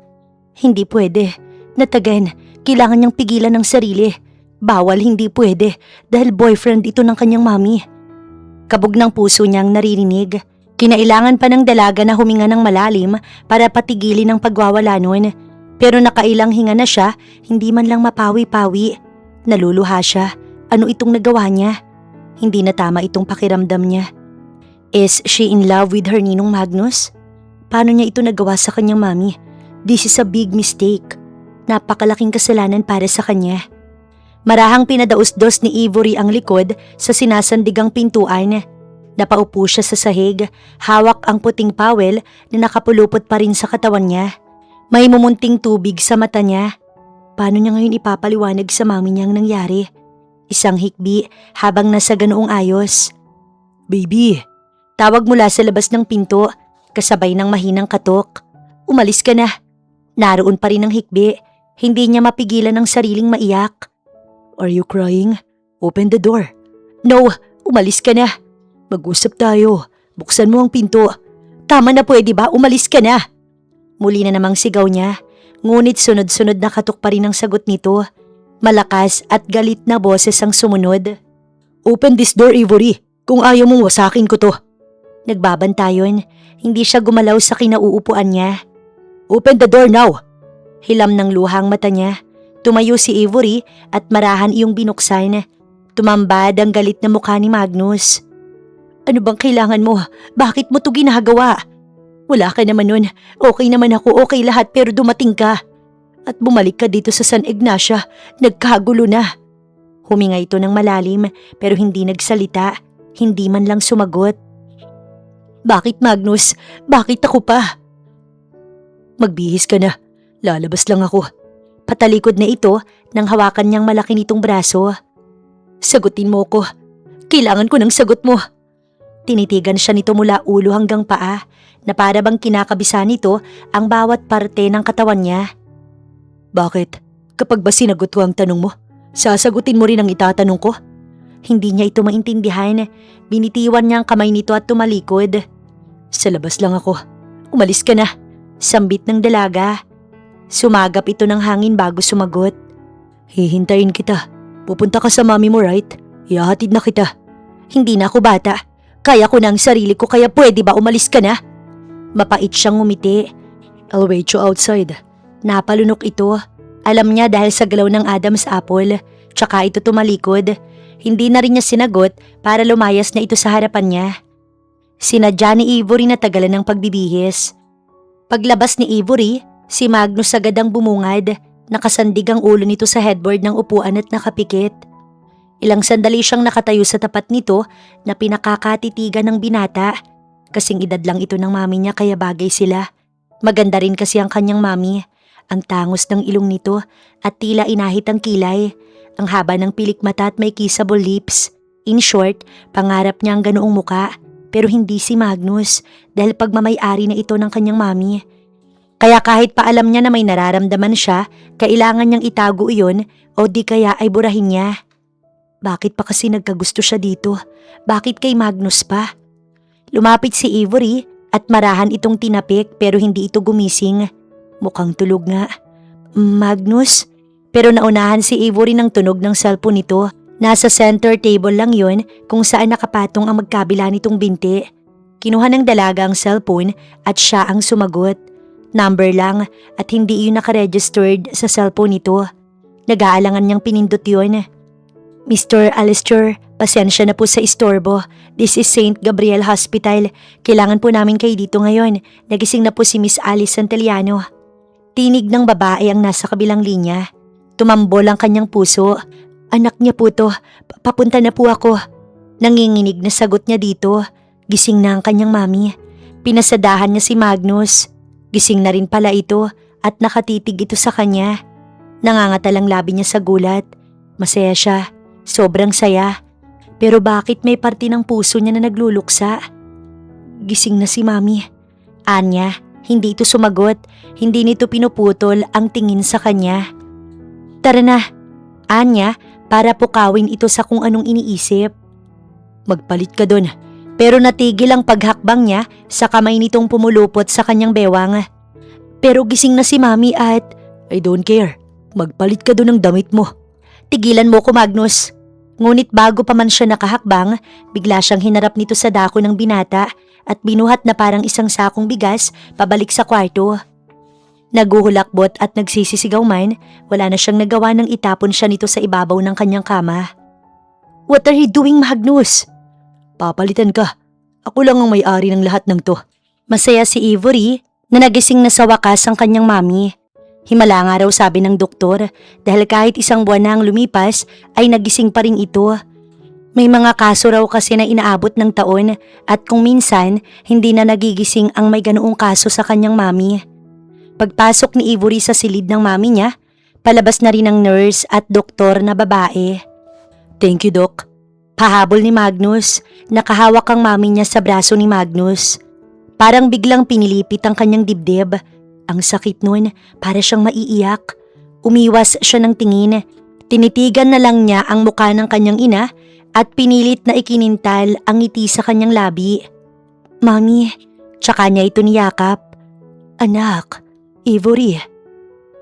Hindi pwede. Natagan, kailangan niyang pigilan ng sarili. Bawal, hindi pwede dahil boyfriend ito ng kanyang mami. Kabog ng puso niyang naririnig. Kinailangan pa ng dalaga na huminga ng malalim para patigilin ang pagwawala nun. Pero nakailang hinga na siya, hindi man lang mapawi-pawi. Naluluha siya. Ano itong nagawa niya? Hindi na tama itong pakiramdam niya. Is she in love with her Ninong Magnus? Paano niya ito nagawa sa kanyang mami? This is a big mistake. Napakalaking kasalanan para sa kanya. Marahang pinadaos-dos ni Ivory ang likod sa sinasandigang pintuan. Napaupo siya sa sahig, hawak ang puting pawel na nakapulupot pa rin sa katawan niya. May mumunting tubig sa mata niya. Paano niya ngayon ipapaliwanag sa mami niya ang nangyari? Isang hikbi habang nasa ganoong ayos. Baby, tawag mula sa labas ng pinto, kasabay ng mahinang katok. Umalis ka na. Naroon pa rin ang hikbi. Hindi niya mapigilan ang sariling maiyak. Are you crying? Open the door. No, umalis ka na. Mag-usap tayo. Buksan mo ang pinto. Tama na, pwede ba? Umalis ka na. Muli na namang sigaw niya, ngunit sunod-sunod na katok pa rin ang sagot nito. Malakas at galit na boses ang sumunod. Open this door, Ivory. Kung ayaw mong wasakin ko to. Nagbabantayon, hindi siya gumalaw sa kinauupuan niya. Open the door now. Hilam ng luhang mata niya. Tumayo si Ivory at marahan iyong binuksan. Tumambad ang galit na mukha ni Magnus. Ano bang kailangan mo? Bakit mo to ginagawa? Wala ka naman nun. Okay naman ako, okay lahat pero dumating ka. At bumalik ka dito sa San Ignacia. Nagkagulo na. Huminga ito ng malalim pero hindi nagsalita. Hindi man lang sumagot. Bakit, Magnus? Bakit ako pa? Magbihis ka na. Lalabas lang ako. Patalikod na ito nang hawakan niyang malaki nitong braso. Sagutin mo ko. Kailangan ko ng sagot mo. Tinitigan siya nito mula ulo hanggang paa na para bang kinakabisa nito ang bawat parte ng katawan niya. Bakit? Kapag ba sinagot ko ang tanong mo, sasagutin mo rin ang itatanong ko? Hindi niya ito maintindihan. Binitiwan niya ang kamay nito at tumalikod. Sa labas lang ako. Umalis ka na. Sambit ng dalaga. Sumagap ito ng hangin bago sumagot. Hihintayin kita. Pupunta ka sa mami mo, right? Ihahatid na kita. Hindi na ako bata. Kaya ko na ang sarili ko, kaya pwede ba umalis ka na? Mapait siyang ngumiti. I'll wait you outside. Napalunok ito. Alam niya dahil sa galaw ng Adam's apple. Tsaka ito tumalikod. Hindi na rin niya sinagot para lumayas na ito sa harapan niya. Sinadya ni Avery na tagalan ng pagbibihis. Paglabas ni Avery, si Magnus agad ang bumungad. Nakasandig ang ulo nito sa headboard ng upuan at nakapikit. Ilang sandali siyang nakatayo sa tapat nito na pinakakatitigan ng binata. Kasing edad lang ito ng mami niya kaya bagay sila. Maganda rin kasi ang kanyang mami. Ang tangos ng ilong nito at tila inahit ang kilay. Ang haba ng pilik mata at may kissable lips. In short, pangarap niya ang ganoong muka. Pero hindi si Magnus dahil pagmamay-ari na ito ng kanyang mami. Kaya kahit pa alam niya na may nararamdaman siya, kailangan niyang itago iyon o di kaya ay burahin niya. Bakit pa kasi nagkagusto siya dito? Bakit kay Magnus pa? Lumapit si Avery at marahan itong tinapik pero hindi ito gumising. Mukhang tulog nga. Magnus? Pero naunahan si Avery ng tunog ng cellphone nito. Nasa center table lang yon kung saan nakapatong ang magkabila nitong binti. Kinuha ng dalaga ang cellphone at siya ang sumagot. Number lang at hindi yun nakaregistered sa cellphone nito. Nag-aalangan niyang pinindot yun. Mr. Alistair, pasensya na po sa istorbo. This is St. Gabriel Hospital. Kailangan po namin kayo dito ngayon. Nagising na po si Miss Alice Santillano. Tinig ng babae ang nasa kabilang linya. Tumambol ang kanyang puso. Anak niya po to. Papunta na po ako. Nanginginig na sagot niya dito. Gising na ang kanyang mami. Pinasadahan niya si Magnus. Gising na rin pala ito at nakatitig ito sa kanya. Nangangatalang labi niya sa gulat. Masaya siya. Sobrang saya. Pero bakit may parte ng puso niya na nagluluksa? Gising na si mami. Anya, hindi ito sumagot. Hindi nito pinuputol ang tingin sa kanya. Tara na. Anya, para pukawin ito sa kung anong iniisip. Magpalit ka dun. Pero natigil ang paghakbang niya sa kamay nitong pumulupot sa kanyang bewang. Pero gising na si mami at, I don't care. Magpalit ka dun ng damit mo. Tigilan mo ko, Magnus. Ngunit bago pa man siya nakahakbang, bigla siyang hinarap nito sa dako ng binata at binuhat na parang isang sakong bigas pabalik sa kwarto. Naguhulakbot at nagsisisigaw man, wala na siyang nagawa nang itapon siya nito sa ibabaw ng kanyang kama. What are you doing, Magnus? Papalitan ka. Ako lang ang may-ari ng lahat ng to. Masaya si Avery na nagising na sa wakas ang kanyang mami. Himala nga raw sabi ng doktor dahil kahit isang buwan na ang lumipas ay nagising pa rin ito. May mga kaso raw kasi na inaabot ng taon at kung minsan hindi na nagigising ang may ganoong kaso sa kanyang mami. Pagpasok ni Avery sa silid ng mami niya, palabas na rin ang nurse at doktor na babae. Thank you, Doc. Pahabol ni Magnus, nakahawak ang mami niya sa braso ni Magnus. Parang biglang pinilipit ang kanyang dibdib. Ang sakit nun, para siyang maiiyak. Umiwas siya ng tingin. Tinitigan na lang niya ang mukha ng kanyang ina at pinilit na ikinintal ang ngiti sa kanyang labi. Mami, tsaka niya ito niyakap. Anak, Avery.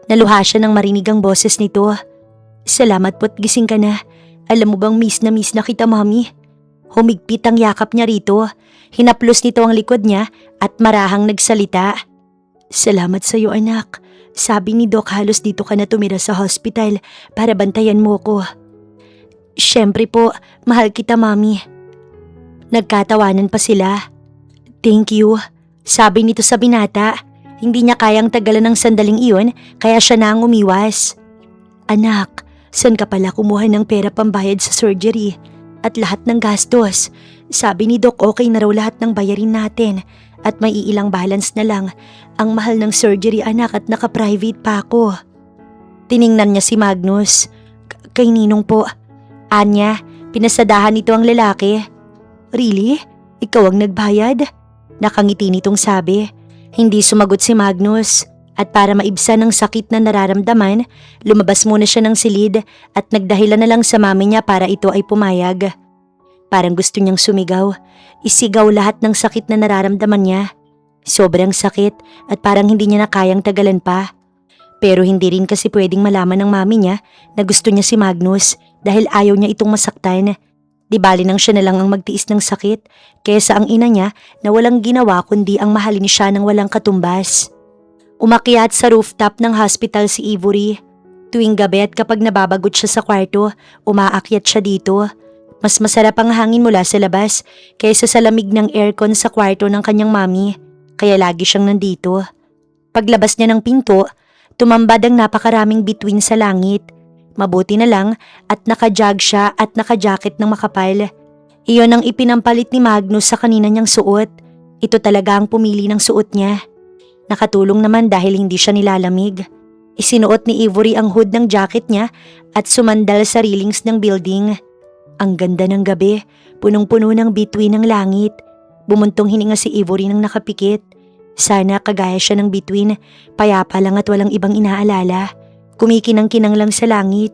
Naluha siya nang marinig ang boses nito. Salamat po't gising ka na. Alam mo bang miss na kita, Mami? Humigpit ang yakap niya rito. Hinaplos nito ang likod niya at marahang nagsalita. Salamat sa iyo, anak. Sabi ni Doc halos dito ka na tumira sa hospital para bantayan mo ko. Siyempre po, mahal kita, Mami. Nagkatawanan pa sila. Thank you. Sabi nito sa binata. Hindi niya kayang tagalan ng sandaling iyon kaya siya na ang umiwas. Anak, saan ka pala kumuha ng pera pambayad sa surgery at lahat ng gastos? Sabi ni Doc okay na raw lahat ng bayarin natin at may iilang balance na lang. Ang mahal ng surgery, anak, at naka-private pa ako. Tiningnan niya si Magnus. Kay Ninong po. Anya, pinasadahan nito ang lalaki. Really? Ikaw ang nagbayad? Nakangiti nitong sabi. Hindi sumagot si Magnus at para maibsan ang sakit na nararamdaman, lumabas muna siya ng silid at nagdahilan na lang sa mami niya para ito ay pumayag. Parang gusto niyang sumigaw, isigaw lahat ng sakit na nararamdaman niya. Sobrang sakit at parang hindi niya na kayang tagalan pa. Pero hindi rin kasi pwedeng malaman ng mami niya na gusto niya si Magnus dahil ayaw niya itong masaktan. Di bali nang siya na lang ang magtiis ng sakit kaysa ang ina niya na walang ginawa kundi ang mahalin siya ng walang katumbas. Umakyat sa rooftop ng hospital si Ivory. Tuwing gabi at kapag nababagot siya sa kwarto, umaakyat siya dito. Mas masarap ang hangin mula sa labas kaysa sa lamig ng aircon sa kwarto ng kanyang mami, kaya lagi siyang nandito. Paglabas niya ng pinto, tumambad ang napakaraming bituin sa langit. Mabuti na lang at nakajag siya at nakajacket ng makapal. Iyon ang ipinampalit ni Magnus sa kanina niyang suot. Ito talaga ang pumili ng suot niya. Nakatulong naman dahil hindi siya nilalamig. Isinuot ni Ivory ang hood ng jacket niya at sumandal sa railings ng building. Ang ganda ng gabi, punong-puno ng bituin ng langit. Bumuntong hininga si Ivory nang nakapikit. Sana kagaya siya ng bituin, payapa lang at walang ibang inaalala. Kumikinang-kinang lang sa langit.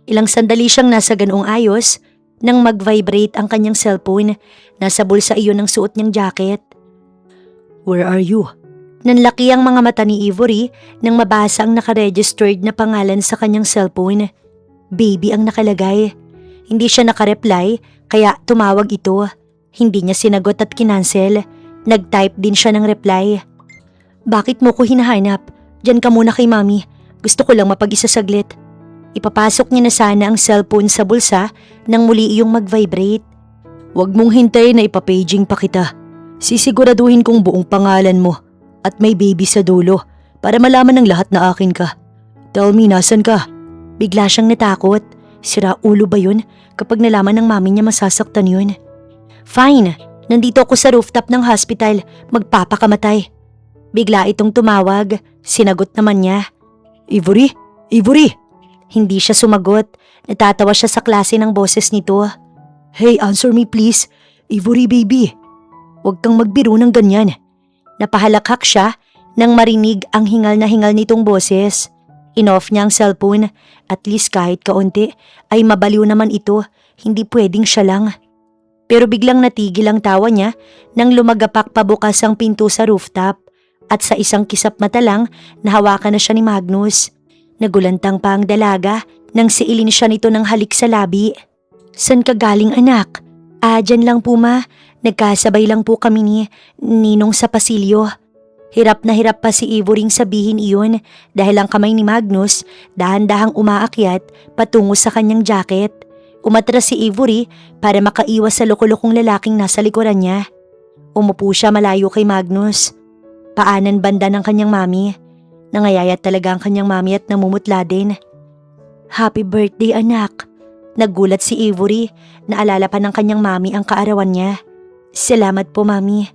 Ilang sandali siyang nasa ganoong ayos nang mag-vibrate ang kanyang cellphone. Nasa bulsa iyon ng suot niyang jacket. "Where are you?" Nanlaki ang mga mata ni Ivory nang mabasa ang nakaregistered na pangalan sa kanyang cellphone. Baby ang nakalagay. Hindi siya nakareply kaya tumawag ito. Hindi niya sinagot at kinansel. Nag-type din siya ng reply. "Bakit mo ko hinahanap? Diyan ka muna kay mami. Gusto ko lang mapag-isa saglit." Ipapasok niya na sana ang cellphone sa bulsa nang muli iyong mag-vibrate. "Huwag mong hintayin na ipapaging pa kita. Sisiguraduhin kong buong pangalan mo at may baby sa dulo para malaman ng lahat na akin ka. Tell me, nasan ka?" Bigla siyang natakot. Sira ulo ba yun kapag nalaman ng mami niya masasaktan yun? "Fine, nandito ako sa rooftop ng hospital, magpapakamatay." Bigla itong tumawag, sinagot naman niya. "Ivory? Ivory?" Hindi siya sumagot, natatawa siya sa klase ng boses nito. "Hey, answer me please, Ivory baby. Huwag kang magbiro ng ganyan." Napahalakhak siya nang marinig ang hingal na hingal nitong boses. In-off niya ang cellphone, at least kahit kaunti ay mabaliw naman ito, hindi pwedeng siya lang. Pero biglang natigil ang tawa niya nang lumagapak pabukas ang pinto sa rooftop at sa isang kisap mata lang nahawakan na siya ni Magnus. Nagulantang pa ang dalaga nang siilin siya nito ng halik sa labi. "San ka galing anak?" "Dyan lang po ma, nagkasabay lang po kami ni Ninong sa pasilyo." Hirap na hirap pa si Ivoring sabihin iyon dahil ang kamay ni Magnus dahan-dahang umaakyat patungo sa kanyang jacket. Umatras si Ivory para makaiwas sa loko-lokong lalaking nasa likuran niya. Umupo siya malayo kay Magnus. Paanan banda ng kanyang mami. Nangayayat talaga ang kanyang mami at namumutla din. "Happy birthday anak." Nagulat si Ivory, naalala pa ng kanyang mami ang kaarawan niya. "Salamat po mami.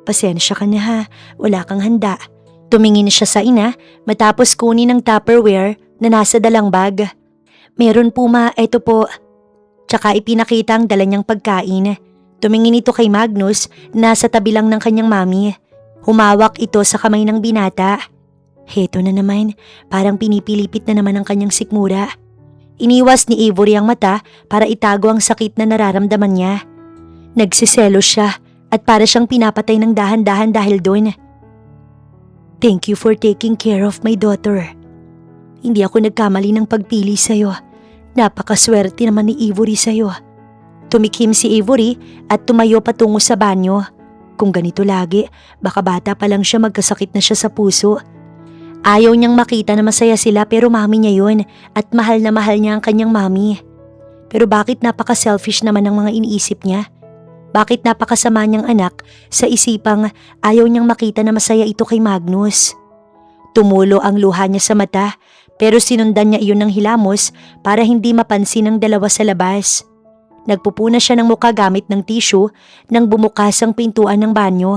Pasensya ka na ha, wala kang handa." Tumingin siya sa ina matapos kunin ang Tupperware na nasa dalang bag. "Meron po ma, eto po." Tsaka ipinakita ang dala niyang pagkain. Tumingin ito kay Magnus, nasa tabi lang ng kanyang mami. Humawak ito sa kamay ng binata. Heto na naman, parang pinipilipit na naman ang kanyang sikmura. Iniwas ni Ivory ang mata para itago ang sakit na nararamdaman niya. Nagsiselos siya at para siyang pinapatay ng dahan-dahan dahil doon. "Thank you for taking care of my daughter. Hindi ako nagkamali ng pagpili sa'yo. Napakaswerte naman ni Ivory sa'yo." Tumikim si Ivory at tumayo patungo sa banyo. Kung ganito lagi, baka bata pa lang siya magkasakit na siya sa puso. Ayaw niyang makita na masaya sila pero mami niya yun at mahal na mahal niya ang kanyang mami. Pero bakit napaka-selfish naman ang mga iniisip niya? Bakit napakasama niyang anak sa isipang ayaw niyang makita na masaya ito kay Magnus? Tumulo ang luha niya sa mata pero sinundan niya iyon ng hilamos para hindi mapansin ng dalawa sa labas. Nagpupuna siya ng muka gamit ng tissue nang bumukas ang pintuan ng banyo.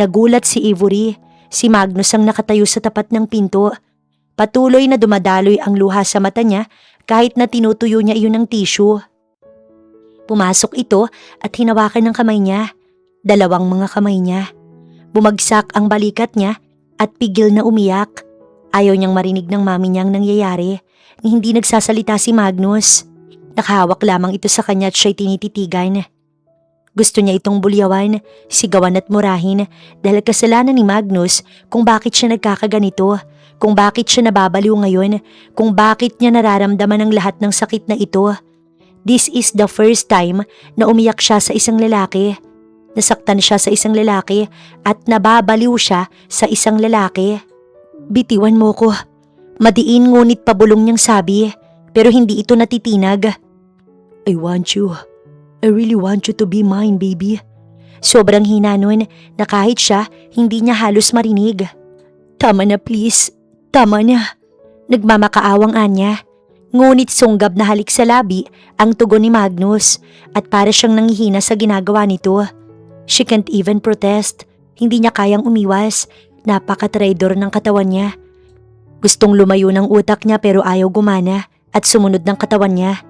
Nagulat si Ivory. Si Magnus ang nakatayo sa tapat ng pinto. Patuloy na dumadaloy ang luha sa mata niya kahit na tinutuyo niya iyon ng tissue. Pumasok ito at hinawakan ng kamay niya. Dalawang mga kamay niya. Bumagsak ang balikat niya at pigil na umiyak. Ayaw niyang marinig ng mami niyang nangyayari. Hindi nagsasalita si Magnus. Nakahawak lamang ito sa kanya at siya'y tinititigan. Gusto niya itong bulyawan, sigawan at murahin dahil kasalanan ni Magnus kung bakit siya nagkakaganito. kung bakit siya nababaliw ngayon, kung bakit niya nararamdaman ang lahat ng sakit na ito. This is the first time na umiyak siya sa isang lalaki. Nasaktan siya sa isang lalaki at nababaliw siya sa isang lalaki. Bitiwan mo ko. Madiin ngunit pabulong niyang sabi, pero hindi ito natitinag. I want you. I really want you to be mine, baby. Sobrang hina nun na kahit siya, hindi niya halos marinig. Tama na please, tama na. Nagmamakaawang anya. Ngunit sunggab na halik sa labi ang tugon ni Magnus at para siyang nanghihina sa ginagawa nito. She can't even protest. Hindi niya kayang umiwas. Napaka-traidor ng katawan niya. Gustong lumayo ng utak niya pero ayaw gumana at sumunod ng katawan niya.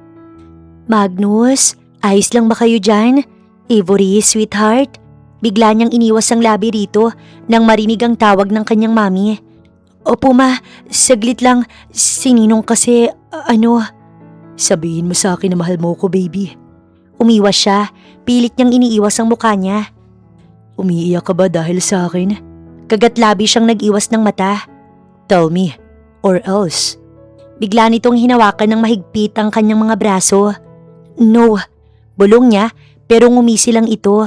Magnus, ayos lang ba kayo dyan? Avery, sweetheart. Bigla niyang iniwas ang labi rito nang marinig ang tawag ng kanyang mami. Opo ma, saglit lang. Sininong kasi, Sabihin mo sa akin na mahal mo ko, baby. Umiwas siya. Pilit niyang iniiwas ang mukha niya. Umiiyak ka ba dahil sa akin? Kagat-labi siyang nag-iwas ng mata. Tell me, or else. Bigla nitong hinawakan ng mahigpit ang kanyang mga braso. No, bulong niya pero ngumisi lang ito.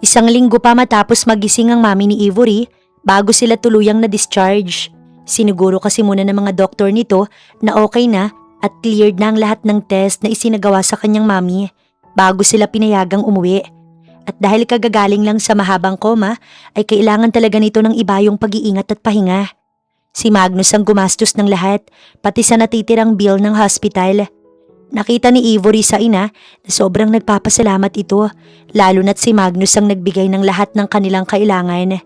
Isang linggo pa matapos magising ang mami ni Avery bago sila tuluyang na-discharge. Siniguro kasi muna ng mga doktor nito na okay na at cleared na ang lahat ng test na isinagawa sa kanyang mami bago sila pinayagang umuwi. At dahil kagagaling lang sa mahabang koma ay kailangan talaga nito ng ibayong pag-iingat at pahinga. Si Magnus ang gumastos ng lahat pati sa natitirang bill ng hospital. Nakita ni Avery sa ina na sobrang nagpapasalamat ito lalo na't si Magnus ang nagbigay ng lahat ng kanilang kailangan.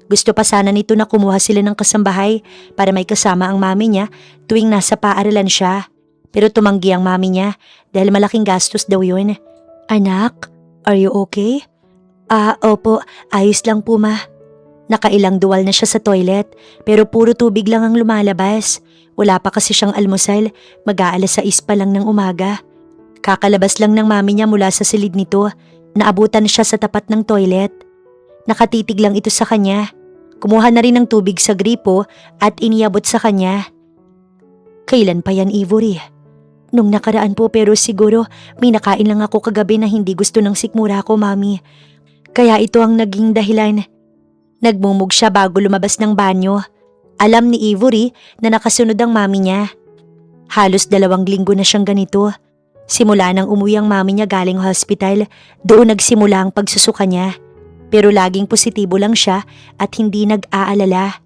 Gusto pa sana nito na kumuha sila ng kasambahay para may kasama ang mami niya tuwing nasa paaralan siya. Pero tumanggi ang mami niya dahil malaking gastos daw yun. Anak, are you okay? Opo, ayos lang po ma. Nakailang duwal na siya sa toilet pero puro tubig lang ang lumalabas. Wala pa kasi siyang almusal, mag-aalas 6 pa lang ng umaga. Kakalabas lang ng mami niya mula sa silid nito, naabutan siya sa tapat ng toilet. Nakatitig lang ito sa kanya. Kumuha na rin ng tubig sa gripo at iniabot sa kanya. Kailan pa yan, Avery? Nung nakaraan po pero siguro may nakain lang ako kagabi na hindi gusto ng sikmura ko, mami. Kaya ito ang naging dahilan. Nagmumug siya bago lumabas ng banyo. Alam ni Avery na nakasunod ang mami niya. Halos 2 linggo na siyang ganito. Simula nang umuwi ang mami niya galing hospital, doon nagsimula ang pagsusuka niya. Pero laging positibo lang siya at hindi nag-aalala.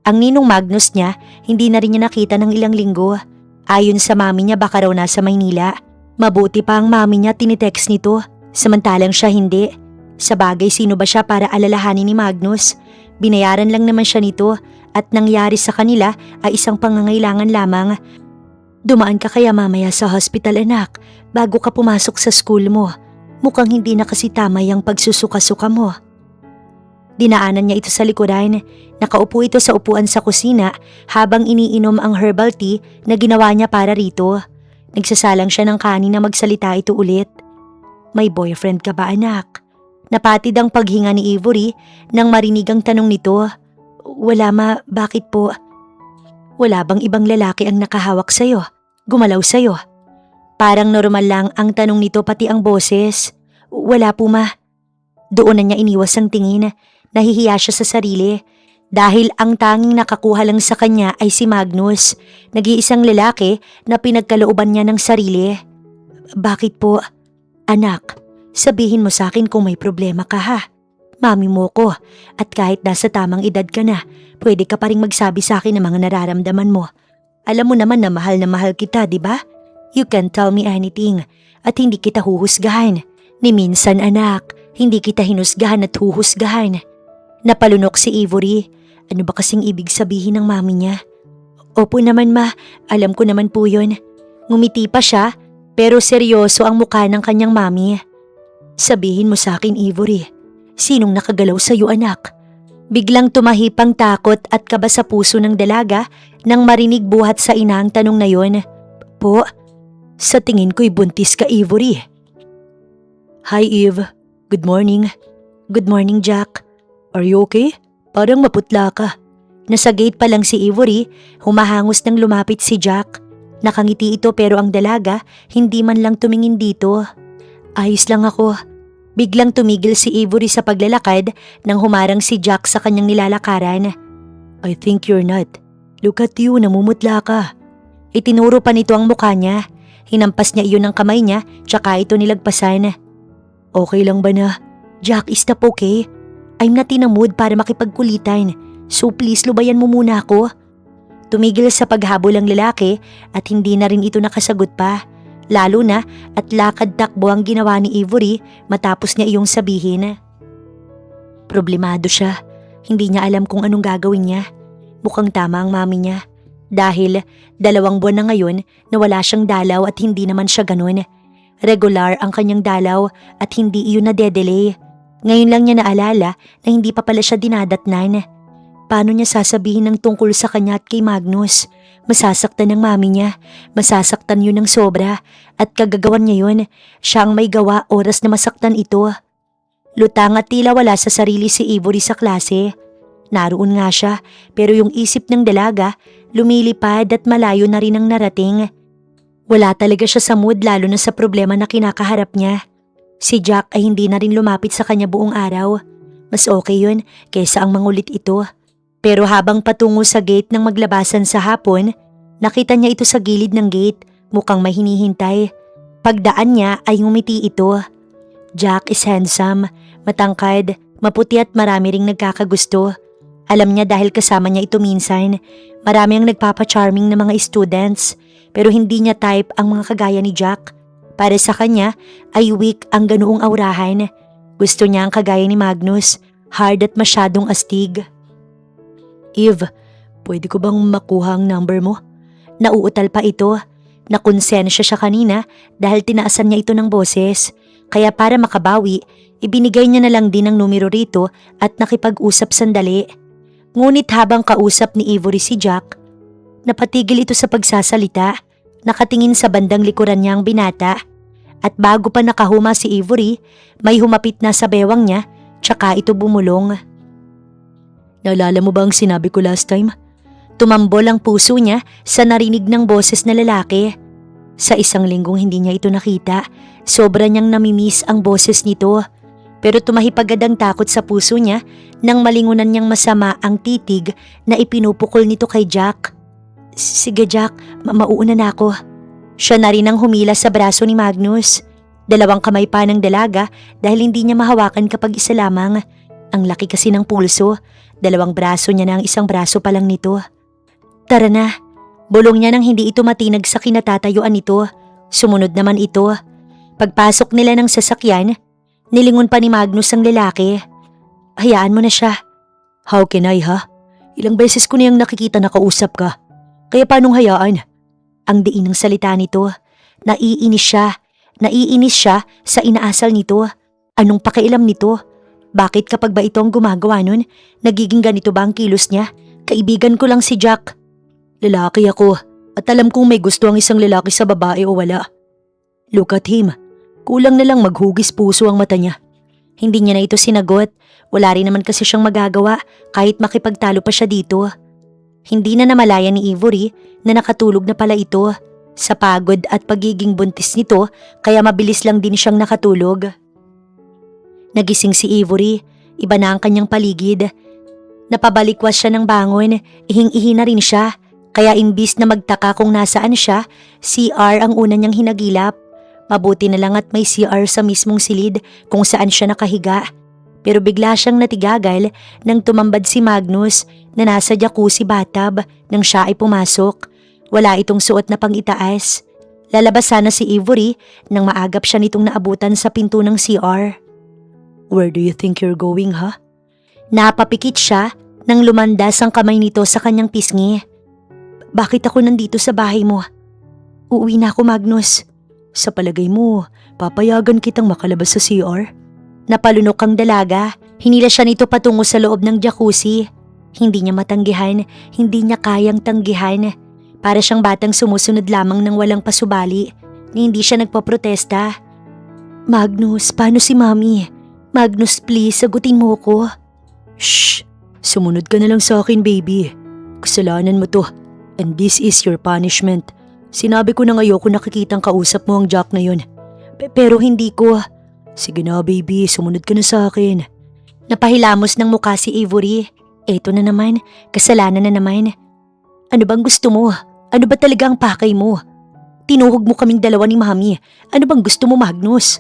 Ang ninong Magnus niya, hindi na rin niya nakita ng ilang linggo. Ayon sa mami niya baka raw nasa Maynila. Mabuti pa ang mami niya tinitext nito, samantalang siya hindi. Sa bagay sino ba siya para alalahanin ni Magnus? Binayaran lang naman siya nito at nangyari sa kanila ay isang pangangailangan lamang. Dumaan ka kaya mamaya sa hospital anak bago ka pumasok sa school mo. Mukhang hindi na kasi tama yung pagsusuka-suka mo. Dinaanan niya ito sa likuran. Nakaupo ito sa upuan sa kusina habang iniinom ang herbal tea na ginawa niya para rito. Nagsasalang siya ng kanin na magsalita ito ulit. May boyfriend ka ba anak? Napatid ang paghinga ni Avery nang marinig ang tanong nito. Wala ma, bakit po? Wala bang ibang lalaki ang nakahawak sa'yo? Gumalaw sa'yo? Parang normal lang ang tanong nito pati ang boses. Wala po ma. Doon na niya iniwas ang tingin. Nahihiya siya sa sarili. Dahil ang tanging nakakuha lang sa kanya ay si Magnus. Nag-iisang lalaki na pinagkalooban niya ng sarili. Bakit po? Anak, sabihin mo sa akin kung may problema ka ha. Mami mo ko at kahit nasa tamang edad ka na, pwede ka pa rin magsabi sa akin ng mga nararamdaman mo. Alam mo naman na mahal kita, di ba? You can tell me anything at hindi kita huhusgahan. Ni minsan anak, hindi kita hinusgahan at huhusgahan. Napalunok si Avery. Ano ba kasing ibig sabihin ng mami niya? Opo naman ma, alam ko naman po yun. Ngumiti pa siya pero seryoso ang mukha ng kanyang mami. Sabihin mo sa akin Avery, sinong nakagalaw sa iyo anak? Biglang tumahipang takot at kaba sa puso ng dalaga nang marinig buhat sa ina ang tanong na yon. Po, sa tingin ko'y buntis ka Avery. Hi Eve, good morning. Good morning Jack. Are you okay? Parang maputla ka. Nasa gate pa lang si Ivory, humahangos nang lumapit si Jack. Nakangiti ito pero ang dalaga hindi man lang tumingin dito. Ayos lang ako. Biglang tumigil si Ivory sa paglalakad nang humarang si Jack sa kanyang nilalakaran. I think you're not. Look at you, namumutla ka. Itinuro pa nito ang mukha niya. Hinampas niya iyon ng kamay niya tsaka ito nilagpasan. Okay lang ba na? Jack, is that okay? I'm not in a mood para makipagkulitan. So please lubayan mo muna ako. Tumigil sa paghabol ang lalaki at hindi na rin ito nakasagot pa. Lalo na at lakad-takbo ang ginawa ni Ivory matapos niya iyong sabihin. Problemado siya. Hindi niya alam kung anong gagawin niya. Mukhang tama ang mami niya. Dahil 2 buwan na ngayon na wala siyang dalaw at hindi naman siya ganun. Regular ang kanyang dalaw at hindi iyon nadedelay. Ngayon lang niya naalala na hindi pa pala siya dinadatnan. Paano niya sasabihin ng tungkol sa kanya at kay Magnus? Masasaktan ng mami niya. Masasaktan yun ng sobra. At kagagawan niya yun. Siya ang may gawa oras na masaktan ito. Lutang at tila wala sa sarili si Ivory sa klase. Naroon nga siya pero yung isip ng dalaga lumilipad at malayo na rin ang narating. Wala talaga siya sa mood lalo na sa problema na kinakaharap niya. Si Jack ay hindi na rin lumapit sa kanya buong araw. Mas okay yun kaysa ang mangulit ito. Pero habang patungo sa gate ng maglabasan sa hapon, nakita niya ito sa gilid ng gate, mukhang may hinihintay. Pagdaan niya ay ngumiti ito. Jack is handsome, matangkad, maputi at marami ring nagkakagusto. Alam niya dahil kasama niya ito minsan, marami ang nagpapa-charming na mga students, pero hindi niya type ang mga kagaya ni Jack. Para sa kanya ay weak ang ganoong aurahan. Gusto niya ang kagaya ni Magnus, hard at masyadong astig. Eve, pwede ko bang makuha ang number mo? Nauutal pa ito. Nakonsensya siya kanina dahil tinaasan niya ito ng boses. Kaya para makabawi, ibinigay niya na lang din ang numero rito at nakipag-usap sandali. Ngunit habang kausap ni Ivory si Jack, napatigil ito sa pagsasalita. Nakatingin sa bandang likuran niya ang binata. At bago pa nakahuma si Ivory, may humapit na sa bewang niya tsaka ito bumulong. Naalala mo ba ang sinabi ko last time? Tumambol ang puso niya sa narinig ng boses na lalaki. Sa 1 linggong hindi niya ito nakita, sobra niyang namimiss ang boses nito. Pero tumahip agad ang takot sa puso niya nang malingunan niyang masama ang titig na ipinupukol nito kay Jack. Sige Jack, mauuna na ako. Siya na rin ang humila sa braso ni Magnus. 2 kamay pa ng dalaga dahil hindi niya mahawakan kapag isa lamang. Ang laki kasi ng pulso. 2 braso niya na ang 1 braso pa lang nito. Tara na. Bulong niya nang hindi ito matinag sa kinatatayuan nito. Sumunod naman ito. Pagpasok nila ng sasakyan, nilingon pa ni Magnus ang lalaki. Hayaan mo na siya. How can I ha? Ilang beses ko niyang nakikita na kausap ka. Kaya paanong hayaan? Ang diin ng salita nito. Naiinis siya. Naiinis siya sa inaasal nito. Anong pakialam nito? Bakit kapag ba ito ang gumagawa nun, nagiging ganito ba ang kilos niya? Kaibigan ko lang si Jack. Lalaki ako at alam kong may gusto ang isang lalaki sa babae o wala. Look at him. Kulang na lang maghugis puso ang mata niya. Hindi niya na ito sinagot. Wala rin naman kasi siyang magagawa kahit makipagtalo pa siya dito. Hindi na namalaya ni Ivory na nakatulog na pala ito. Sa pagod at pagiging buntis nito kaya mabilis lang din siyang nakatulog. Nagising si Ivory, iba na ang kanyang paligid. Napabalikwas siya ng bangon, ihing-ihi na rin siya. Kaya imbis na magtaka kung nasaan siya, CR ang una niyang hinagilap. Mabuti na lang at may CR sa mismong silid kung saan siya nakahiga. Pero bigla siyang natigagal nang tumambad si Magnus na nasa jacuzzi bathtub nang siya ay pumasok. Wala itong suot na pang-itaas. Lalabas sana si Ivory nang maagap siya nitong naabutan sa pinto ng CR. Where do you think you're going, ha? Napapikit siya nang lumandas ang kamay nito sa kanyang pisngi. Bakit ako nandito sa bahay mo? Uuwi na ako, Magnus. Sa palagay mo, papayagan kitang makalabas sa CR? Napalunok ang dalaga. Hinila siya nito patungo sa loob ng jacuzzi. Hindi niya matanggihan, hindi niya kayang tanggihan. Para siyang batang sumusunod lamang ng walang pasubali, ni hindi siya nagpaprotesta. Magnus, paano si Mami? Magnus, please, sagutin mo ko. Shh! Sumunod ka na lang sa akin, baby. Kasalanan mo to. And this is your punishment. Sinabi ko na ayoko nakikitang kausap mo ang Jack na yun. Pero hindi ko. Sige na, baby. Sumunod ka na sa akin. Napahilamos ng mukha si Avery. Eto na naman. Kasalanan na naman. Ano bang gusto mo? Ano ba talaga ang pakay mo? Tinuhog mo kaming dalawa ni Mami. Ano bang gusto mo, Magnus?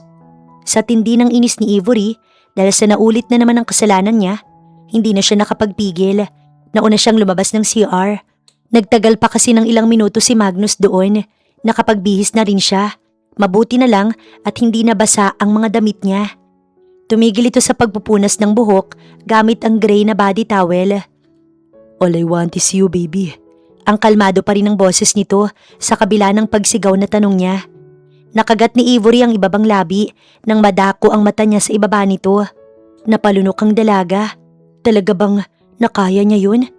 Sa tindi ng inis ni Avery, dahil sa naulit na naman ang kasalanan niya, hindi na siya nakapagpigil. Nauna siyang lumabas ng CR. Nagtagal pa kasi ng ilang minuto si Magnus doon. Nakapagbihis na rin siya. Mabuti na lang at hindi nabasa ang mga damit niya. Tumigil ito sa pagpupunas ng buhok gamit ang gray na body towel. All I want is you, baby. Ang kalmado pa rin ang boses nito sa kabila ng pagsigaw na tanong niya. Nakagat ni Avery ang ibabang labi nang madako ang mata niya sa ibaba nito. Napalunok ang dalaga. Talaga bang nakaya niya yun?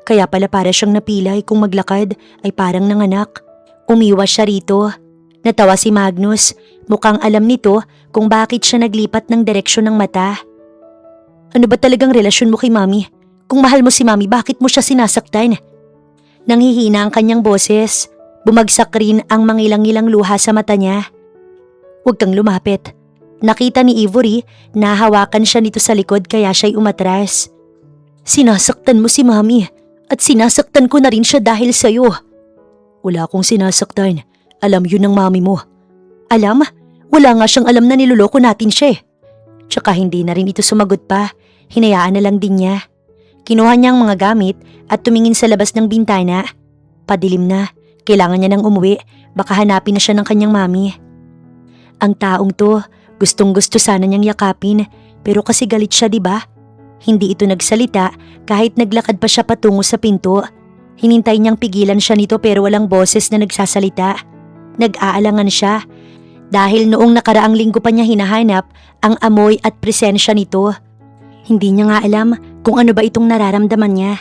Kaya pala para siyang napilay kung maglakad ay parang nanganak. Umiwas siya rito. Natawa si Magnus. Mukhang alam nito kung bakit siya naglipat ng direksyon ng mata. Ano ba talagang relasyon mo kay Mami? Kung mahal mo si Mami, bakit mo siya sinasaktan? Nanghihina ang kanyang boses. Bumagsak rin ang mangilang-ilang luha sa mata niya. Huwag kang lumapit. Nakita ni Avery na hawakan siya nito sa likod kaya siya'y umatras. Sinasaktan mo si Mami at sinasaktan ko na rin siya dahil sa'yo. Wala akong sinasaktan. Alam yun ng Mami mo. Alam? Wala nga siyang alam na niloloko natin siya eh. Tsaka hindi na rin ito sumagot pa. Hinayaan na lang din niya. Kinuha niya ang mga gamit at tumingin sa labas ng bintana. Padilim na. Kailangan niya nang umuwi. Baka hanapin na siya ng kanyang Mami. Ang taong to, gustong-gusto sana niyang yakapin. Pero kasi galit siya, diba? Hindi ito nagsalita kahit naglakad pa siya patungo sa pinto. Hinintay niyang pigilan siya nito pero walang boses na nagsasalita. Nag-aalangan siya. Dahil noong nakaraang linggo pa niya hinahanap ang amoy at presensya nito. Hindi niya nga alam kung ano ba itong nararamdaman niya.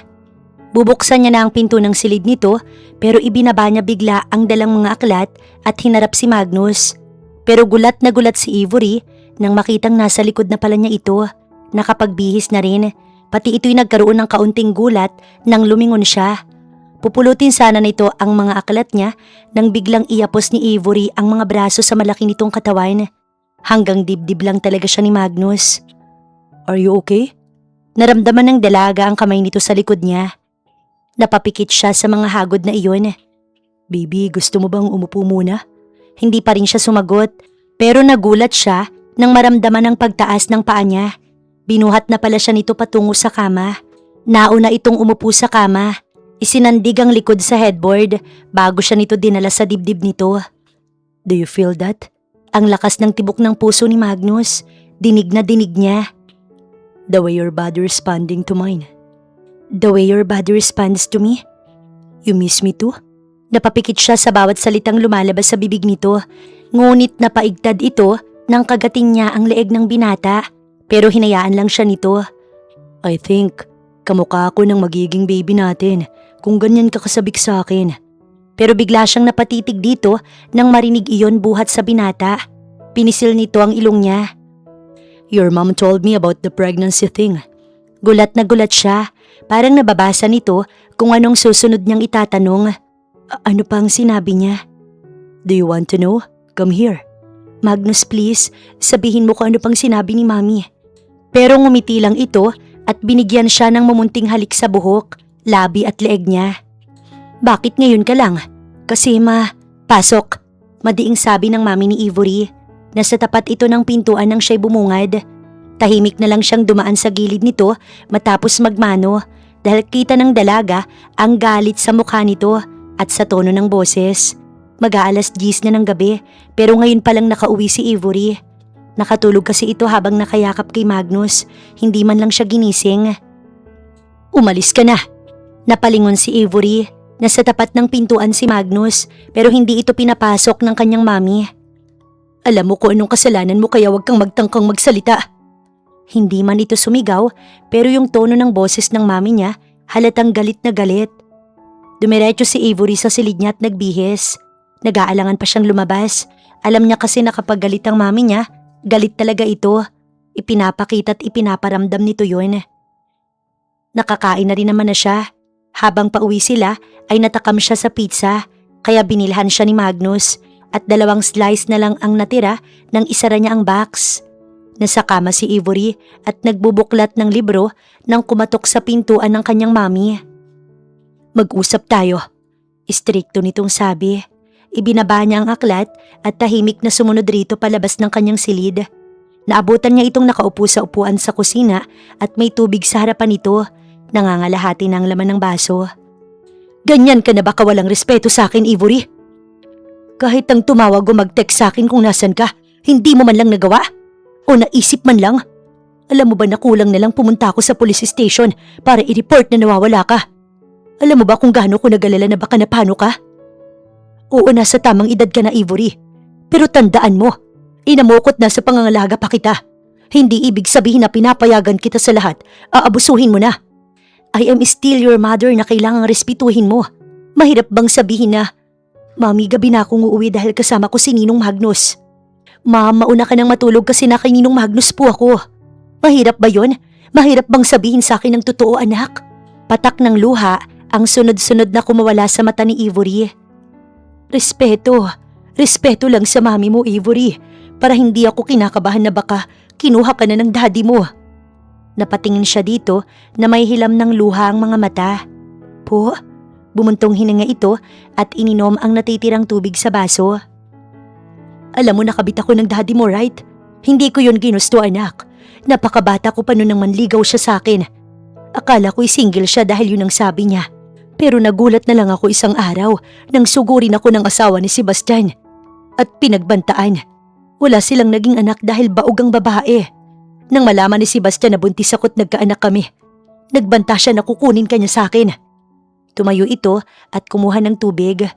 Bubuksan niya na ang pinto ng silid nito pero ibinaba niya bigla ang dalang mga aklat at hinarap si Magnus. Pero gulat na gulat si Avery nang makitang nasa likod na pala niya ito. Nakapagbihis na rin, pati ito'y nagkaroon ng kaunting gulat nang lumingon siya. Pupulutin sana nito ang mga aklat niya nang biglang iapos ni Avery ang mga braso sa malaki nitong katawan. Hanggang dibdib lang talaga siya ni Magnus. Are you okay? Naramdaman ng dalaga ang kamay nito sa likod niya. Napapikit siya sa mga hagod na iyon. Baby, gusto mo bang umupo muna? Hindi pa rin siya sumagot pero nagulat siya nang maramdaman ang pagtaas ng paa niya. Binuhat na pala siya nito patungo sa kama. Nauna itong umupo sa kama. Isinandig ang likod sa headboard bago siya nito dinala sa dibdib nito. Do you feel that? Ang lakas ng tibok ng puso ni Magnus. Dinig na dinig niya. The way your body responding to mine. The way your body responds to me? You miss me too? Napapikit siya sa bawat salitang lumalabas sa bibig nito. Ngunit napaigtad ito nang kagating niya ang leeg ng binata. Pero hinayaan lang siya nito. I think, kamukha ako ng magiging baby natin kung ganyan ka kasabik sa akin. Pero bigla siyang napatitig dito nang marinig iyon buhat sa binata. Pinisil nito ang ilong niya. Your mom told me about the pregnancy thing. Gulat na gulat siya. Parang nababasa nito kung anong susunod niyang itatanong. Ano pa ang sinabi niya? Do you want to know? Come here. Magnus, please, sabihin mo kung ano pang sinabi ni Mami. Pero ngumiti lang ito at binigyan siya ng mamunting halik sa buhok, labi at leeg niya. Bakit ngayon ka lang? Kasi pasok. Madiing sabi ng Mami ni Avery. Nasa tapat ito ng pintuan nang siya'y bumungad. Tahimik na lang siyang dumaan sa gilid nito matapos magmano dahil kita ng dalaga ang galit sa mukha nito at sa tono ng boses. Mag-aalas 10 na ng gabi pero ngayon palang nakauwi si Avery. Nakatulog kasi ito habang nakayakap kay Magnus, hindi man lang siya ginising. Umalis ka na. Napalingon si Avery. Nasa tapat ng pintuan si Magnus pero hindi ito pinapasok ng kanyang Mami. Alam mo kung anong kasalanan mo kaya wag kang magtangkang magsalita. Hindi man ito sumigaw pero yung tono ng boses ng Mami niya halatang galit na galit. Dumiretso si Avery sa silid niya at nagbihis. Nag-aalangan pa siyang lumabas. Alam niya kasi na kapag galit ang Mami niya, galit talaga ito. Ipinapakita at ipinaparamdam nito yun. Nakakain na rin naman na siya. Habang pauwi sila ay natakam siya sa pizza kaya binilhan siya ni Magnus at 2 slice na lang ang natira nang isara niya ang box. Nasa kama si Ivory at nagbubuklat ng libro nang kumatok sa pintuan ng kanyang mami. Mag-usap tayo. Istrikto nitong sabi. Ibinaba niya ang aklat at tahimik na sumunod rito palabas ng kanyang silid. Naabutan niya itong nakaupo sa upuan sa kusina at may tubig sa harapan nito. Nangangalahati na ang laman ng baso. Ganyan ka na ba kawalang respeto sa akin, Ivory? Kahit ang tumawag o mag-text sa akin kung nasan ka, hindi mo man lang nagawa? O naisip man lang? Alam mo ba na kulang na lang pumunta ako sa police station para i-report na nawawala ka? Alam mo ba kung gaano ko nagalala na baka napano ka? Oo, nasa tamang edad ka na, Ivory. Pero tandaan mo, inamukot na sa pangangalaga pa kita. Hindi ibig sabihin na pinapayagan kita sa lahat, aabusuhin mo na. I am still your mother na kailangang respetuhin mo. Mahirap bang sabihin na, Mami, gabi na akong uuwi dahil kasama ko si Ninong Magnus. Ma'am, mauna ka nang matulog kasi na kay Ninong Magnus po ako. Mahirap ba yon? Mahirap bang sabihin sa akin ng totoo, anak? Patak ng luha ang sunod-sunod na kumawala sa mata ni Ivory. Respeto lang sa mami mo, Ivory, para hindi ako kinakabahan na baka kinuha ka na ng daddy mo. Napatingin siya dito na may hilam ng luha ang mga mata. Po, bumuntong hininga ito at ininom ang natitirang tubig sa baso. Alam mo nakabit ako ng daddy mo, right? Hindi ko yun ginusto, anak. Napakabata ko pa noon nang manligaw siya sa akin. Akala ko'y single siya dahil yun ang sabi niya. Pero nagulat na lang ako isang araw nang sugurin ako ng asawa ni Sebastian. At pinagbantaan. Wala silang naging anak dahil baog ang babae. Nang malaman ni Sebastian na buntis ako't nagkaanak kami, nagbanta siya na kukunin kanya sa akin. Tumayo ito at kumuha ng tubig.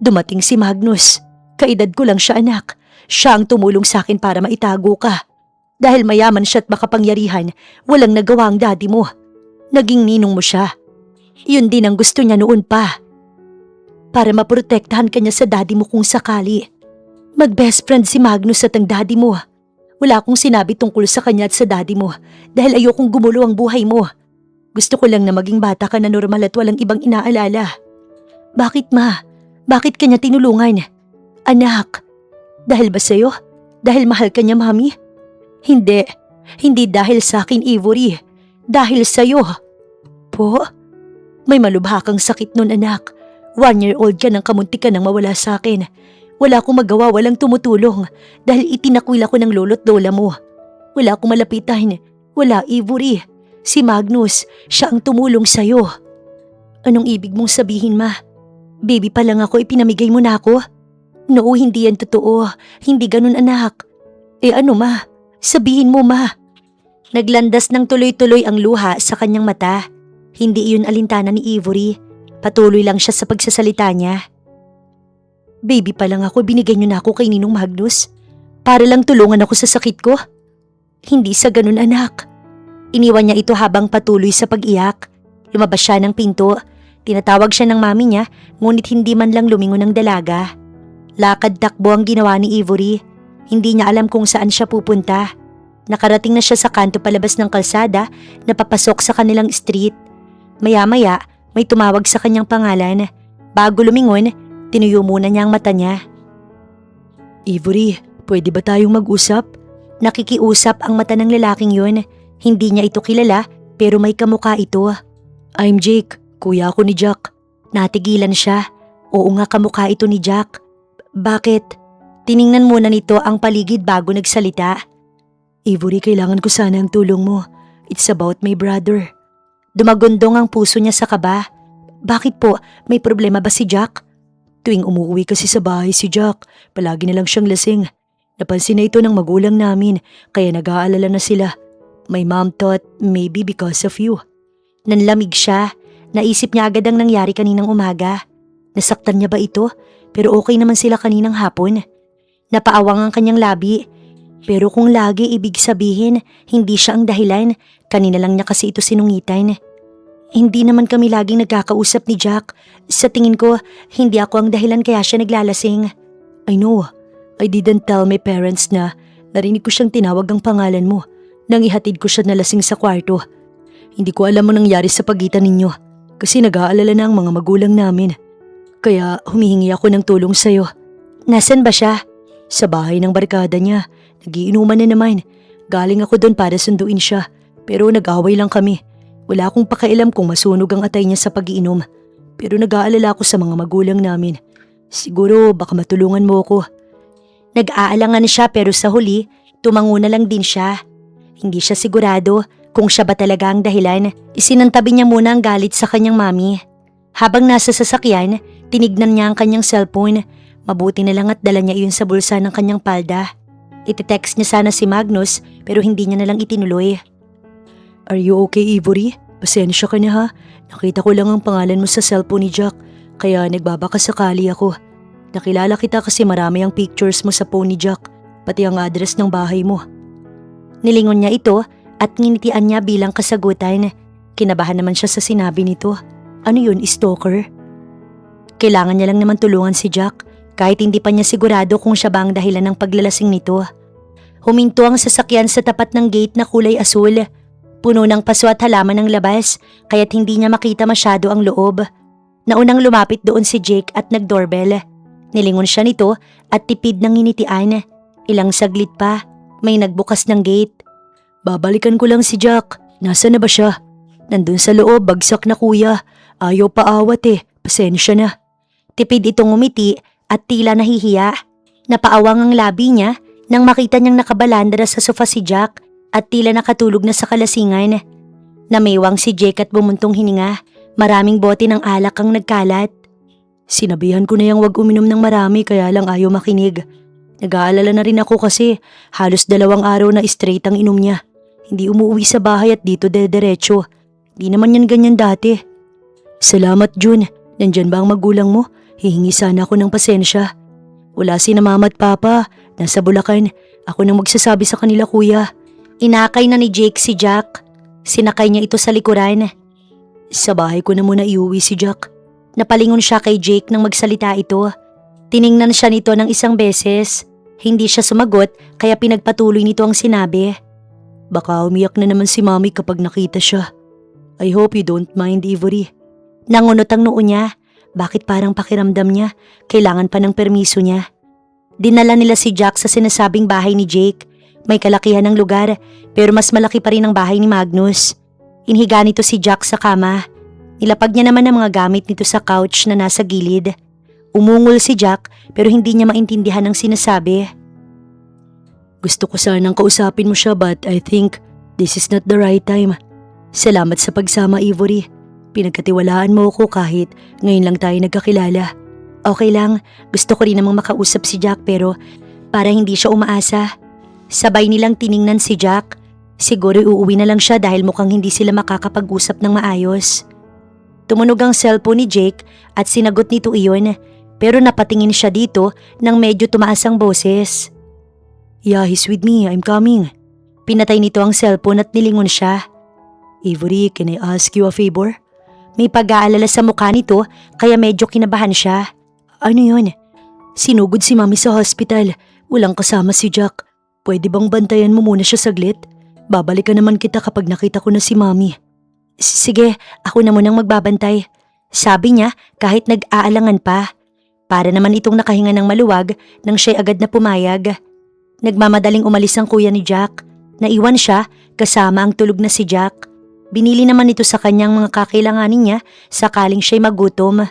Dumating si Magnus. Kaedad ko lang siya, anak. Siya ang tumulong sa akin para maitago ka. Dahil mayaman siya at makapangyarihan, walang nagawa ang daddy mo. Naging ninong mo siya. Yun din ang gusto niya noon pa. Para maprotektahan kanya sa daddy mo kung sakali. Mag-best friend si Magnus at ang daddy mo. Wala akong sinabi tungkol sa kanya at sa daddy mo dahil ayokong gumulo ang buhay mo. Gusto ko lang na maging bata ka na normal at walang ibang inaalala. Bakit, ma? Bakit kanya tinulungan? Anak, dahil ba sa'yo? Dahil mahal ka niya, mami? Hindi. Hindi dahil sa akin, Ivory. Dahil sa'yo. Po? May malubha kang sakit nun, anak. 1-year-old ka nang kamunti ka nang mawala sa akin. Wala akong magawa, walang tumutulong dahil itinakwil ako ng lolo't lola mo. Wala akong malapitan. Wala, Ivory. Si Magnus, siya ang tumulong sa'yo. Anong ibig mong sabihin, ma? Baby pa lang ako, ipinamigay mo na ako? No, hindi yan totoo. Hindi ganun, anak. Ano, ma? Sabihin mo, ma. Naglandas ng tuloy-tuloy ang luha sa kanyang mata. Hindi iyon alintana ni Ivory. Patuloy lang siya sa pagsasalita niya. Baby pa lang ako, binigay niyo na ako kay Ninong Magnus. Para lang tulungan ako sa sakit ko. Hindi sa ganun, anak. Iniwan niya ito habang patuloy sa pag-iyak. Lumabas siya ng pinto. Tinatawag siya ng mami niya, ngunit hindi man lang lumingon ng dalaga. Lakad-takbo ang ginawa ni Ivory. Hindi niya alam kung saan siya pupunta. Nakarating na siya sa kanto palabas ng kalsada na papasok sa kanilang street. Maya-maya, may tumawag sa kanyang pangalan. Bago lumingon, tinuyo muna niya ang mata niya. Ivory, pwede ba tayong mag-usap? Nakikiusap ang mata ng lalaking yun. Hindi niya ito kilala pero may kamukha ito. I'm Jake, kuya ako ni Jack. Natigilan siya. Oo nga, kamukha ito ni Jack. Bakit? Tiningnan muna nito ang paligid bago nagsalita. Ivory, kailangan ko sana ang tulong mo. It's about my brother. Dumagundong ang puso niya sa kaba. Bakit po? May problema ba si Jack? Tuwing umuwi kasi sa bahay si Jack, palagi na lang siyang lasing. Napansin na ito ng magulang namin, kaya nag-aalala na sila. My mom thought maybe because of you. Nanlamig siya. Naisip niya agad ang nangyari kaninang umaga. Nasaktan niya ba ito? Pero okay naman sila kaninang hapon. Napaawang ang kanyang labi. Pero kung lagi ibig sabihin, hindi siya ang dahilan. Kanina lang niya kasi ito sinungitan. Hindi naman kami laging nagkakausap ni Jack. Sa tingin ko, hindi ako ang dahilan kaya siya naglalasing. I know. I didn't tell my parents na narinig ko siyang tinawag ang pangalan mo nang ihatid ko siya na lasing sa kwarto. Hindi ko alam ang nangyari sa pagitan ninyo kasi nag-aalala na ang mga magulang namin. Kaya humihingi ako ng tulong sa'yo. Nasaan ba siya? Sa bahay ng barkada niya. Nagiinuman na naman. Galing ako doon para sunduin siya. Pero nag-away lang kami. Wala akong pakialam kung masunog ang atay niya sa pag-iinom. Pero nag-aalala ako sa mga magulang namin. Siguro baka matulungan mo ako. Nag-aalangan siya pero sa huli, tumango na lang din siya. Hindi siya sigurado kung siya ba talaga ang dahilan. Isinantabi niya muna ang galit sa kanyang mami. Habang nasa sasakyan, tinignan niya ang kanyang cellphone. Mabuti na lang at dala niya iyon sa bulsa ng kanyang palda. Iti-text niya sana si Magnus pero hindi niya na lang itinuloy. Are you okay, Ivory? Pasensya ka na ha. Nakita ko lang ang pangalan mo sa cellphone ni Jack kaya nagbabakasakali ako. Nakilala kita kasi marami ang pictures mo sa phone ni Jack, pati ang address ng bahay mo. Nilingon niya ito at nginitian niya bilang kasagutan. Kinabahan naman siya sa sinabi nito. Ano yun, stalker? Kailangan niya lang naman tulungan si Jack kahit hindi pa niya sigurado kung siya ba ang dahilan ng paglalasing nito. Huminto ang sasakyan sa tapat ng gate na kulay asul. Puno ng paso at halaman ng labas kaya't hindi niya makita masyado ang loob. Naunang lumapit doon si Jake at nag-doorbell. Nilingon siya nito at tipid ng nginitian. Ilang saglit pa, may nagbukas ng gate. Babalikan ko lang si Jack. Nasaan na ba siya? Nandun sa loob, bagsak na kuya. Ayaw paawat pasensya na. Tipid itong umiti at tila nahihiya. Napaawang ang labi niya nang makita niyang nakabalandra sa sofa si Jack at tila nakatulog na sa kalasingan. Namewang si Jake at bumuntong hininga. Maraming bote ng alak ang nagkalat. Sinabihan ko na yang wag uminom ng marami kaya lang ayaw makinig. Nag-aalala na rin ako kasi halos 2 araw na straight ang inom niya. Hindi umuwi sa bahay at dito diretso. Di naman yan ganyan dati. Salamat June. Nandyan ba ang magulang mo? Hihingi sana ako ng pasensya. Wala si na mama at papa. Nasa Bulacan. Ako nang magsasabi sa kanila kuya. Inakay na ni Jake si Jack. Sinakay niya ito sa likuran. Sa bahay ko na muna iuwi si Jack. Napalingon siya kay Jake nang magsalita ito. Tiningnan siya nito ng isang beses. Hindi siya sumagot kaya pinagpatuloy nito ang sinabi. Baka umiyak na naman si mami kapag nakita siya. I hope you don't mind, Ivory. Nangunot ang noo niya. Bakit parang pakiramdam niya? Kailangan pa ng permiso niya. Dinala nila si Jack sa sinasabing bahay ni Jake. May kalakihan ng lugar pero mas malaki pa rin ang bahay ni Magnus. Inhiga nito si Jack sa kama. Nilapag niya naman ang mga gamit nito sa couch na nasa gilid. Umungol si Jack pero hindi niya maintindihan ang sinasabi. Gusto ko sanang kausapin mo siya but I think this is not the right time. Salamat sa pagsama, Ivory. Pinagkatiwalaan mo ako kahit ngayon lang tayo nagkakilala. Okay lang, gusto ko rin namang makausap si Jack pero para hindi siya umaasa. Sabay nilang tiningnan si Jack. Siguro uuwi na lang siya dahil mukhang hindi sila makakapag-usap ng maayos. Tumunog ang cellphone ni Jake at sinagot nito iyon pero napatingin siya dito nang medyo tumaas ang boses. Yeah, he's with me. I'm coming. Pinatay nito ang cellphone at nilingon siya. Ivory, can I ask you a favor? May pag-aalala sa mukha nito kaya medyo kinabahan siya. Ano yun? Sinugod si mami sa hospital. Walang kasama si Jack. Pwede bang bantayan mo muna siya saglit? Babalikan naman kita kapag nakita ko na si mami. Sige, ako na munang magbabantay. Sabi niya kahit nag-aalangan pa. Para naman itong nakahinga ng maluwag nang siya'y agad na pumayag. Nagmamadaling umalis ang kuya ni Jack. Naiwan siya kasama ang tulog na si Jack. Binili naman ito sa kanyang mga kakailanganin niya sakaling siya'y magutom.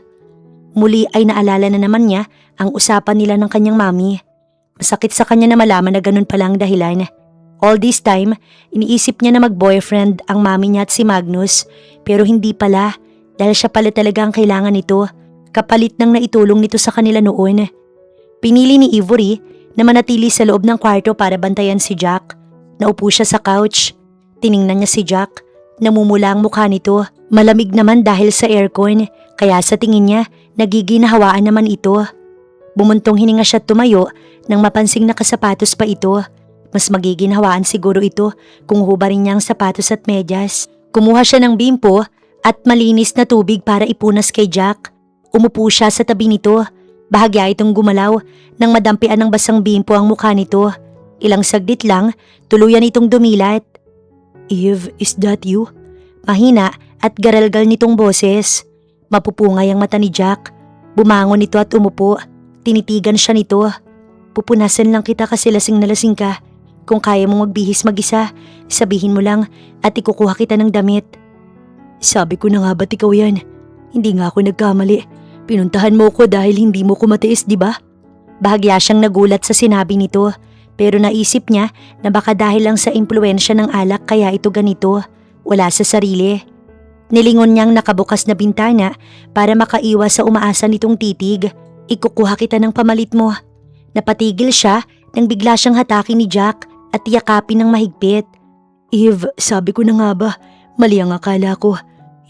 Muli ay naalala na naman niya ang usapan nila ng kanyang mami. Masakit sa kanya na malaman na ganun pala ang dahilan. All this time, iniisip niya na mag-boyfriend ang mami niya at si Magnus pero hindi pala dahil siya pala talaga ang kailangan nito kapalit ng naitulong nito sa kanila noon. Pinili ni Ivory na manatili sa loob ng kwarto para bantayan si Jack. Naupo siya sa couch. Tiningnan niya si Jack. Namumula ang mukha nito. Malamig naman dahil sa aircon kaya sa tingin niya nagiginahawaan naman ito. Bumuntong hininga siya at tumayo nang mapansing nakasapatos pa ito. Mas magiginhawaan siguro ito kung hubarin niya ang sapatos at medyas. Kumuha siya ng bimpo at malinis na tubig para ipunas kay Jack. Umupo siya sa tabi nito. Bahagya itong gumalaw nang madampian ng basang bimpo ang mukha nito. Ilang saglit lang, tuluyan itong dumilat. Eve, is that you? Mahina at garalgal nitong boses. Mapupungay ang mata ni Jack. Bumangon ito at umupo. Tinitigan siya nito. Pupunasan lang kita kasi lasing na lasing ka. Kung kaya mong magbihis mag-isa, sabihin mo lang at ikukuha kita ng damit. Sabi ko na nga ba't ikaw yan? Hindi nga ako nagkamali. Pinuntahan mo ko dahil hindi mo ko matiis, di ba? Bahagya siyang nagulat sa sinabi nito. Pero naisip niya na baka dahil lang sa impluensya ng alak kaya ito ganito. Wala sa sarili. Nilingon niyang nakabukas na bintana para makaiwas sa umaasa nitong titig. Ikukuha kita ng pamalit mo. Napatigil siya nang bigla siyang hatakin ni Jack at yakapin ng mahigpit. Eve, sabi ko na nga ba, mali ang akala ko.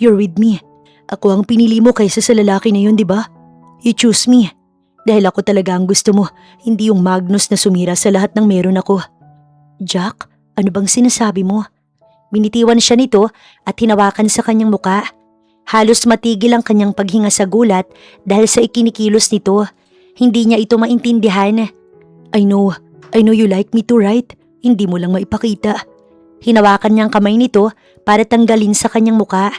You're with me. Ako ang pinili mo kaysa sa lalaki na yun, di ba? You choose me. Dahil ako talaga ang gusto mo, hindi yung Magnus na sumira sa lahat ng meron ako. Jack, ano bang sinasabi mo? Binitiwan siya nito at hinawakan sa kanyang muka. Halos matigil ang kanyang paghinga sa gulat dahil sa ikinikilos nito. Hindi niya ito maintindihan. I know you like me too, right? Hindi mo lang maipakita. Hinawakan niyang kamay nito para tanggalin sa kanyang muka.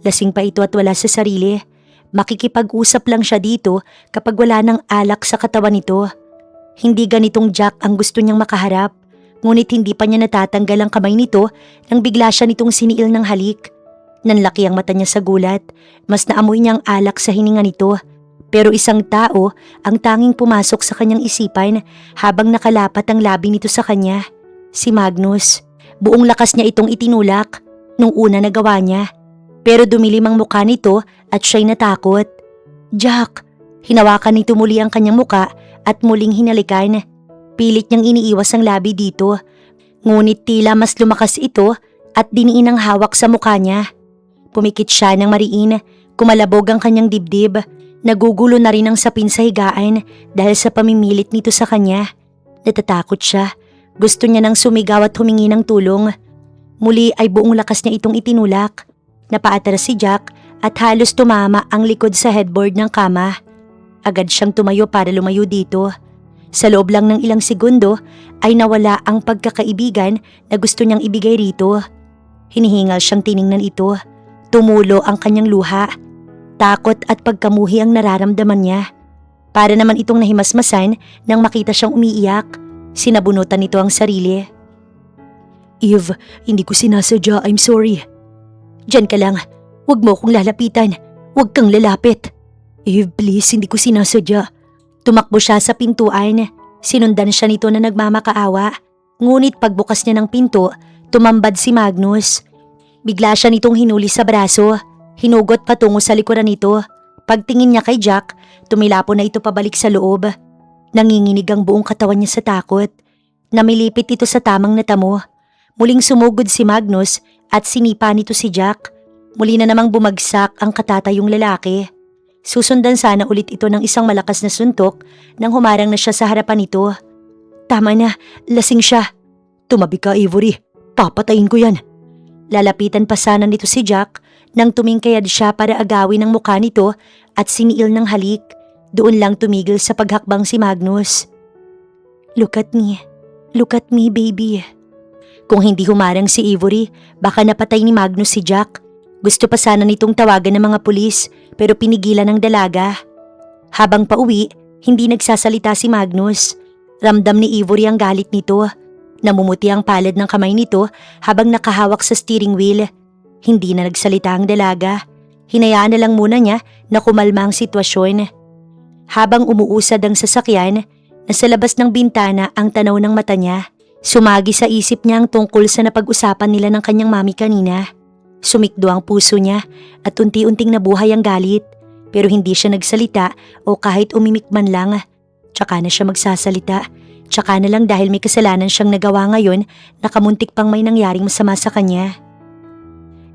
Lasing pa ito at wala sa sarili. Makikipag-usap lang siya dito kapag wala ng alak sa katawan nito. Hindi ganitong Jack ang gusto niyang makaharap. Ngunit hindi pa niya natatanggal ang kamay nito nang bigla siya nitong siniil ng halik. Nanlaki ang mata niya sa gulat. Mas naamoy niyang alak sa hininga nito. Pero isang tao ang tanging pumasok sa kanyang isipan habang nakalapat ang labi nito sa kanya. Si Magnus. Buong lakas niya itong itinulak nung una nagawa niya. Pero dumilim ang mukha nito at siya'y natakot. Jack! Hinawakan nito muli ang kanyang muka at muling hinalikan. Pilit niyang iniiwas ang labi dito. Ngunit tila mas lumakas ito at diniin ang hawak sa mukha niya. Pumikit siya ng mariin, kumalabog ang kanyang dibdib. Nagugulo na rin ang sapin sa higaan dahil sa pamimilit nito sa kanya. Natatakot siya. Gusto niya nang sumigaw at humingi ng tulong. Muli ay buong lakas niya itong itinulak. Napaatras si Jack at halos tumama ang likod sa headboard ng kama. Agad siyang tumayo para lumayo dito. Sa loob lang ng ilang segundo ay nawala ang pagkakaibigan na gusto niyang ibigay rito. Hinihingal siyang tiningnan ito. Tumulo ang kanyang luha. Takot at pagkamuhi ang nararamdaman niya. Para naman itong nahimasmasan nang makita siyang umiiyak. Sinabunutan nito ang sarili. Eve, hindi ko sinasadya. I'm sorry. Diyan ka lang. Huwag mo akong lalapitan. Huwag kang lalapit. Eve, please, hindi ko sinasadya. Tumakbo siya sa pintuan. Sinundan siya nito na nagmamakaawa. Ngunit pagbukas niya ng pinto, tumambad si Magnus. Bigla siya nitong hinuli sa braso. Hinugot patungo sa likuran nito. Pagtingin niya kay Jack, tumilapo na ito pabalik sa loob. Nanginginig ang buong katawan niya sa takot. Namilipit ito sa tamang natamo. Muling sumugod si Magnus at sinipa nito si Jack. Muli na namang bumagsak ang katatayong lalaki. Susundan sana ulit ito ng isang malakas na suntok nang humarang na siya sa harapan nito. Tama na, lasing siya. Tumabi ka, Avery. Papatayin ko yan. Lalapitan pa sana nito si Jack nang tumingkayad siya para agawin ang mukha nito at siniil ng halik. Doon lang tumigil sa paghakbang si Magnus. Look at me, baby. Kung hindi humarang si Avery, baka napatay ni Magnus si Jack. Gusto pa sana nitong tawagan ng mga pulis pero pinigilan ng dalaga. Habang pauwi, hindi nagsasalita si Magnus. Ramdam ni Avery ang galit nito. Namumuti ang palad ng kamay nito habang nakahawak sa steering wheel. Hindi na nagsalita ang dalaga. Hinayaan na lang muna niya na kumalma ang sitwasyon. Habang umuusad ang sasakyan, nasa labas ng bintana ang tanaw ng mata niya. Sumagi sa isip niya ang tungkol sa napag-usapan nila ng kanyang mami kanina. Sumikdo ang puso niya at unti-unting nabuhay ang galit. Pero hindi siya nagsalita o kahit umimik man lang. Tsaka na siya magsasalita. Tsaka na lang dahil may kasalanan siyang nagawa ngayon na kamuntik pang may nangyaring masama sa kanya.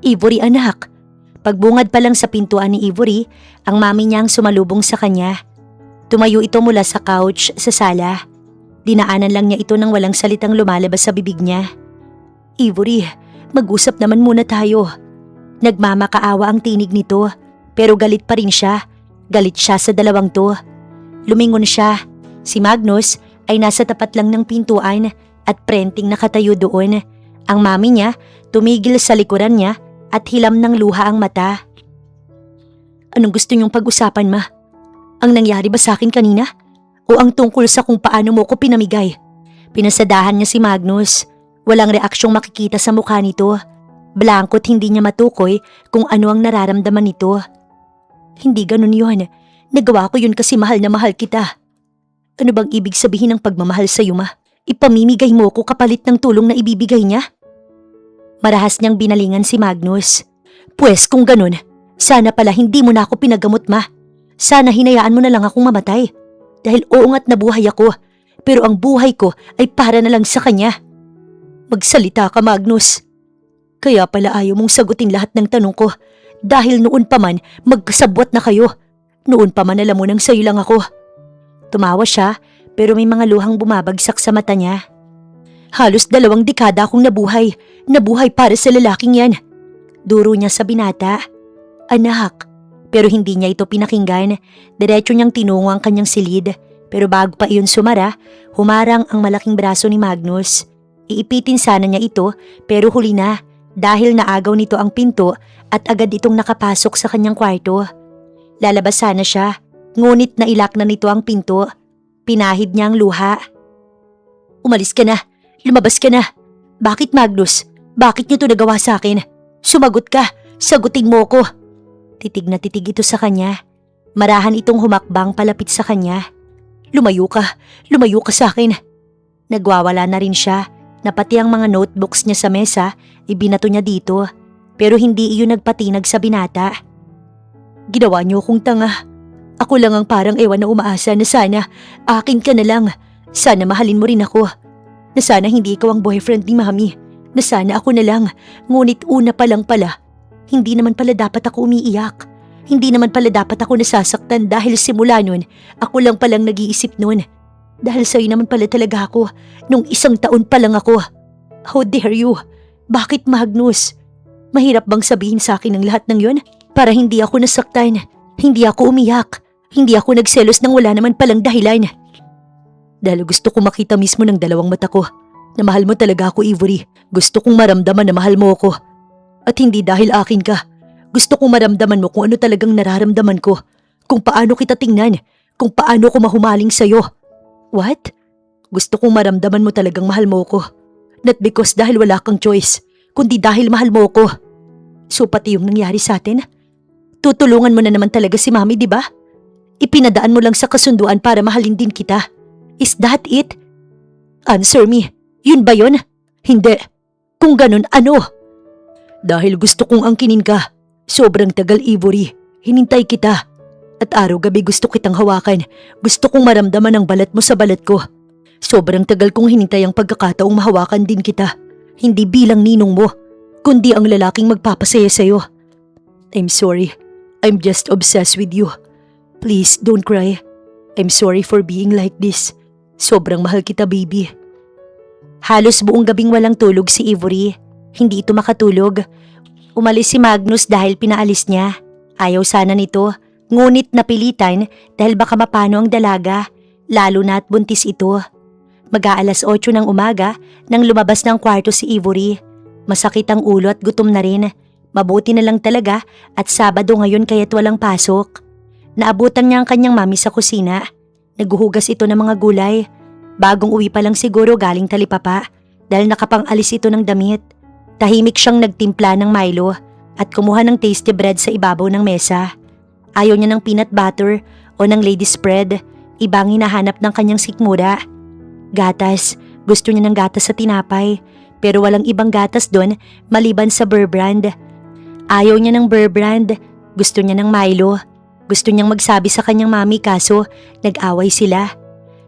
Avery, anak. Pagbungad pa lang sa pintuan ni Avery, ang mami niya ang sumalubong sa kanya. Tumayo ito mula sa couch sa sala. Dinaanan lang niya ito nang walang salitang lumalabas sa bibig niya. Avery, mag-usap naman muna tayo. Nagmamakaawa ang tinig nito, pero galit pa rin siya. Galit siya sa dalawang to. Lumingon siya. Si Magnus ay nasa tapat lang ng pintuan at prenting nakatayo doon. Ang mami niya tumigil sa likuran niya at hilam ng luha ang mata. Anong gusto niyong pag-usapan, ma? Ang nangyari ba sa akin kanina? O ang tungkol sa kung paano mo ko pinamigay? Pinasadahan niya si Magnus. Walang reaksyong makikita sa mukha nito. Blankot hindi niya matukoy kung ano ang nararamdaman nito. Hindi ganun yun. Nagawa ko yun kasi mahal na mahal kita. Ano bang ibig sabihin ng pagmamahal sa'yo, ma? Ipamimigay mo ko kapalit ng tulong na ibibigay niya? Marahas niyang binalingan si Magnus. Pwes kung ganun, sana pala hindi mo na ako pinagamot, ma. Sana hinayaan mo na lang akong mamatay. Dahil oo nga't nabuhay ako, pero ang buhay ko ay para na lang sa kanya. Magsalita ka, Magnus. Kaya pala ayaw mong sagutin lahat ng tanong ko dahil noon pa man magkasabwat na kayo. Noon pa man alam mo nang sa'yo lang ako. Tumawa siya pero may mga luhang bumabagsak sa mata niya. Halos 2 dekada akong nabuhay. Nabuhay para sa lalaking yan. Duro niya sa binata. Anak. Pero hindi niya ito pinakinggan. Diretso niyang tinungo ang kanyang silid. Pero bago pa iyon sumara, humarang ang malaking braso ni Magnus. Iipitin sana niya ito pero huli na dahil naagaw nito ang pinto at agad itong nakapasok sa kanyang kwarto. Lalabas sana siya, ngunit nailak na nito ang pinto. Pinahid niya ang luha. Umalis ka na. Lumabas ka na. Bakit, Magnus? Bakit niyo ito nagawa sa akin? Sumagot ka. Sagutin mo ko. Titig na titig ito sa kanya. Marahan itong humakbang palapit sa kanya. Lumayo ka. Lumayo ka sa akin. Nagwawala na rin siya na pati ang mga notebooks niya sa mesa, ibinato niya dito. Pero hindi iyon nagpatinag sa binata. Ginawa niyo akong tanga. Ako lang ang parang ewan na umaasa na sana akin ka na lang. Sana mahalin mo rin ako. Na sana hindi ikaw ang boyfriend ni Mami. Na sana ako na lang. Ngunit una pa lang pala. Hindi naman pala dapat ako umiiyak. Hindi naman pala dapat ako nasasaktan dahil simula nun, ako lang palang nag-iisip nun. Dahil sa'yo naman pala talaga ako nung 1 taon pa lang ako. How dare you? Bakit, Magnus? Mahirap bang sabihin sa akin ang lahat ng yun? Para hindi ako nasaktan. Hindi ako umiyak. Hindi ako nagselos nang wala naman palang dahilan. Dahil gusto ko makita mismo ng 2 mata ko na mahal mo talaga ako, Ivory. Gusto kong maramdaman na mahal mo ako. At hindi dahil akin ka. Gusto kong maramdaman mo kung ano talagang nararamdaman ko. Kung paano kita tingnan. Kung paano ko mahumaling sa'yo. What? Gusto kong maramdaman mo talagang mahal mo ko. Not because dahil wala kang choice, kundi dahil mahal mo ko. So pati yung nangyari sa atin? Tutulungan mo na naman talaga si Mami, di ba? Ipinadaan mo lang sa kasunduan para mahalin din kita. Is that it? Answer me. Yun ba yun? Hindi. Kung ganun, ano? Dahil gusto kong angkinin ka. Sobrang tagal, Ivory. Hinintay kita. At araw-gabi gusto kitang hawakan. Gusto kong maramdaman ang balat mo sa balat ko. Sobrang tagal kong hinintay ang pagkakataong mahawakan din kita. Hindi bilang ninong mo, kundi ang lalaking magpapasaya sa'yo. I'm sorry. I'm just obsessed with you. Please, don't cry. I'm sorry for being like this. Sobrang mahal kita, baby. Halos buong gabing walang tulog si Ivory. Hindi ito makatulog. Umalis si Magnus dahil pinaalis niya. Ayaw sana nito, ngunit napilitan dahil baka mapano ang dalaga, lalo na at buntis ito. Mag-aalas 8 ng umaga nang lumabas ng kwarto si Ivory. Masakit ang ulo at gutom na rin. Mabuti na lang talaga at Sabado ngayon kaya't walang pasok. Naabutan niya ang kanyang mami sa kusina. Naghuhugas ito ng mga gulay. Bagong uwi pa lang siguro galing talipapa dahil nakapang-alis ito ng damit. Tahimik siyang nagtimpla ng Milo at kumuha ng tasty bread sa ibabaw ng mesa. Ayaw niya ng peanut butter o ng lady's bread. Ibang hinahanap ng kanyang sikmura. Gatas. Gusto niya ng gatas sa tinapay. Pero walang ibang gatas doon maliban sa Burr Brand. Ayaw niya ng Burr Brand. Gusto niya ng Milo. Gusto niyang magsabi sa kanyang mami kaso nag-away sila.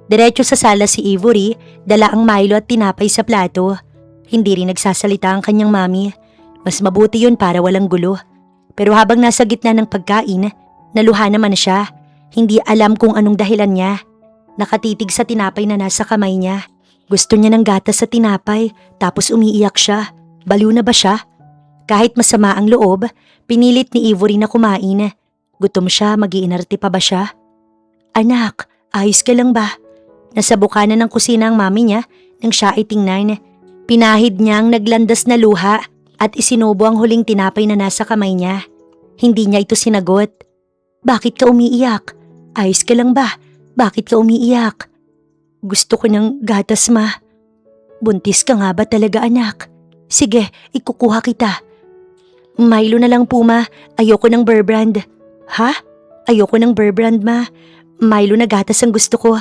Diretso sa sala si Ivory, dala ang Milo at tinapay sa plato. Hindi rin nagsasalita ang kanyang mami. Mas mabuti yun para walang gulo. Pero habang nasa gitna ng pagkain, naluha naman siya. Hindi alam kung anong dahilan niya. Nakatitig sa tinapay na nasa kamay niya. Gusto niya ng gatas sa tinapay, tapos umiiyak siya. Baliw na ba siya? Kahit masama ang loob, pinilit ni Ivory na kumain. Gutom siya, mag-iinarte pa ba siya? Anak, ayos ka lang ba? Nasa bukana ng kusina ang mami niya nang siya ay tingnan. Pinahid niya ang naglandas na luha at isinubo ang huling tinapay na nasa kamay niya. Hindi niya ito sinagot. Bakit ka umiiyak? Ayos ka lang ba? Bakit ka umiiyak? Gusto ko ng gatas, ma. Buntis ka nga ba talaga, anak? Sige, ikukuha kita. Milo na lang po, ma. Ayoko ng Bear Brand. Ha? Ayoko ng Bear Brand, ma. Milo na gatas ang gusto ko.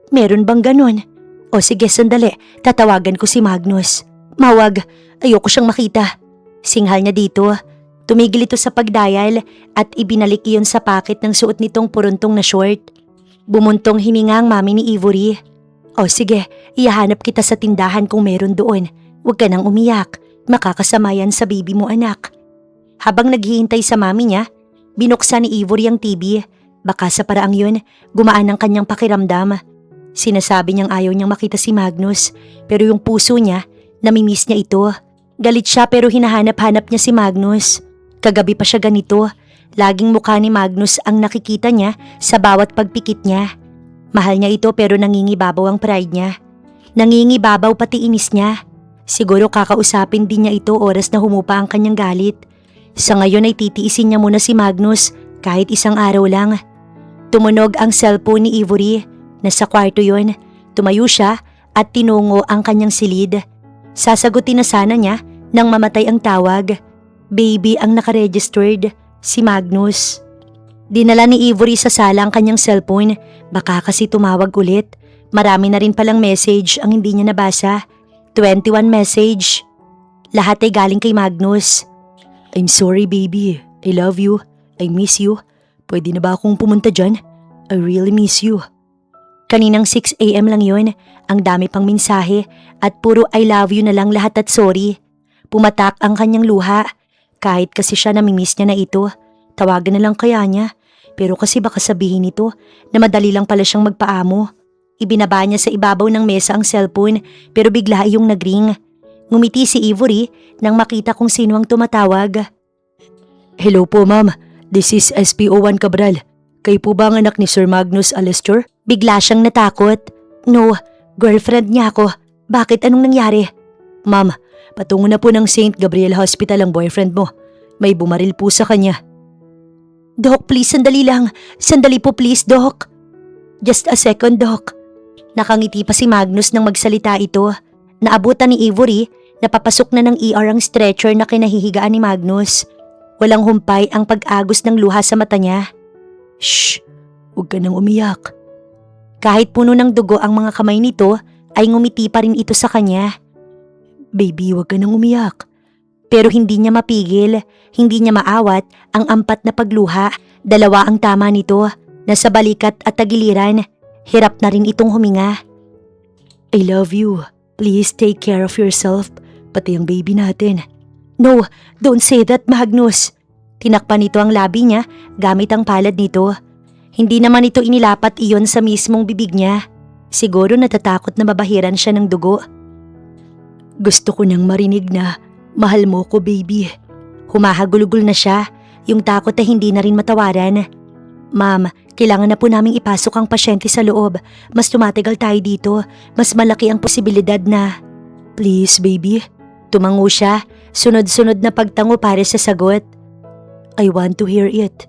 Meron bang ganon? O sige, sandali. Tatawagan ko si Magnus. Mawag. Ayoko siyang makita. Singhal niya dito. Tumigil ito sa pagdial at ibinalik iyon sa packet ng suot nitong puruntong na short. Bumuntong hininga ang mami ni Ivory. O sige, ihahanap kita sa tindahan kung meron doon. Huwag ka nang umiyak. Makakasama yan sa baby mo, anak. Habang naghihintay sa mami niya, binuksan ni Ivory ang TV. Baka sa paraang yun, gumaan ang kanyang pakiramdam. Sinasabi niyang ayaw niyang makita si Magnus, pero yung puso niya, namimiss niya ito. Galit siya pero hinahanap-hanap niya si Magnus. Kagabi pa siya ganito. Laging mukha ni Magnus ang nakikita niya sa bawat pagpikit niya. Mahal niya ito pero nangingibabaw ang pride niya. Nangingibabaw pati inis niya. Siguro kakausapin din niya ito oras na humupa ang kanyang galit. Sa ngayon ay titiisin niya muna si Magnus kahit isang araw lang. Tumunog ang cellphone ni Ivory. Nasa kwarto yon. Tumayo siya at tinungo ang kanyang silid. Sasagutin na sana niya nang mamatay ang tawag. Baby ang nakaregistered, si Magnus. Dinala ni Ivory sa sala ang kanyang cellphone. Baka kasi tumawag ulit. Marami na rin palang message ang hindi niya nabasa. 21 message. Lahat ay galing kay Magnus. I'm sorry baby, I love you, I miss you. Pwede na ba akong pumunta dyan? I really miss you. Kaninang 6 AM lang yun, ang dami pang mensahe at puro I love you na lang lahat at sorry. Pumatak ang kanyang luha. Kahit kasi siya namimiss niya na ito, tawagan na lang kaya niya. Pero kasi baka sabihin nito na madali lang pala siyang magpaamo. Ibinaba niya sa ibabaw ng mesa ang cellphone pero bigla iyong nagring. Ngumiti si Ivory nang makita kung sino ang tumatawag. Hello po ma'am, this is SPO1 Cabral. Kayo po ba ang anak ni Sir Magnus Alester? Bigla siyang natakot. No, girlfriend niya ako. Bakit, anong nangyari? Ma'am, patungo na po ng St. Gabriel Hospital ang boyfriend mo. May bumaril po sa kanya. Doc, please, sandali lang. Sandali po please, Doc. Just a second, Doc. Nakangiti pa si Magnus nang magsalita ito. Naabutan ni Ivory na papasok na ng ER ang stretcher na kinahihigaan ni Magnus. Walang humpay ang pag-agos ng luha sa mata niya. Shh! Huwag ka nang umiyak. Kahit puno ng dugo ang mga kamay nito, ay ngumiti pa rin ito sa kanya. Baby, huwag ka nang umiyak. Pero hindi niya mapigil, hindi niya maawat ang ampat na pagluha. Dalawa ang tama nito, nasa balikat at tagiliran. Hirap na rin itong huminga. I love you. Please take care of yourself, pati ang baby natin. No, don't say that, Magnus. Tinakpan nito ang labi niya gamit ang palad nito. Hindi naman ito inilapat iyon sa mismong bibig niya. Siguro natatakot na mabahiran siya ng dugo. Gusto ko nang marinig na, mahal mo ko baby. Humahagulugol na siya, yung takot ay hindi na rin matawaran. Ma'am, kailangan na po naming ipasok ang pasyente sa loob. Mas tumatagal tayo dito, mas malaki ang posibilidad na… Please baby. Tumango siya, sunod-sunod na pagtango para sa sagot. I want to hear it.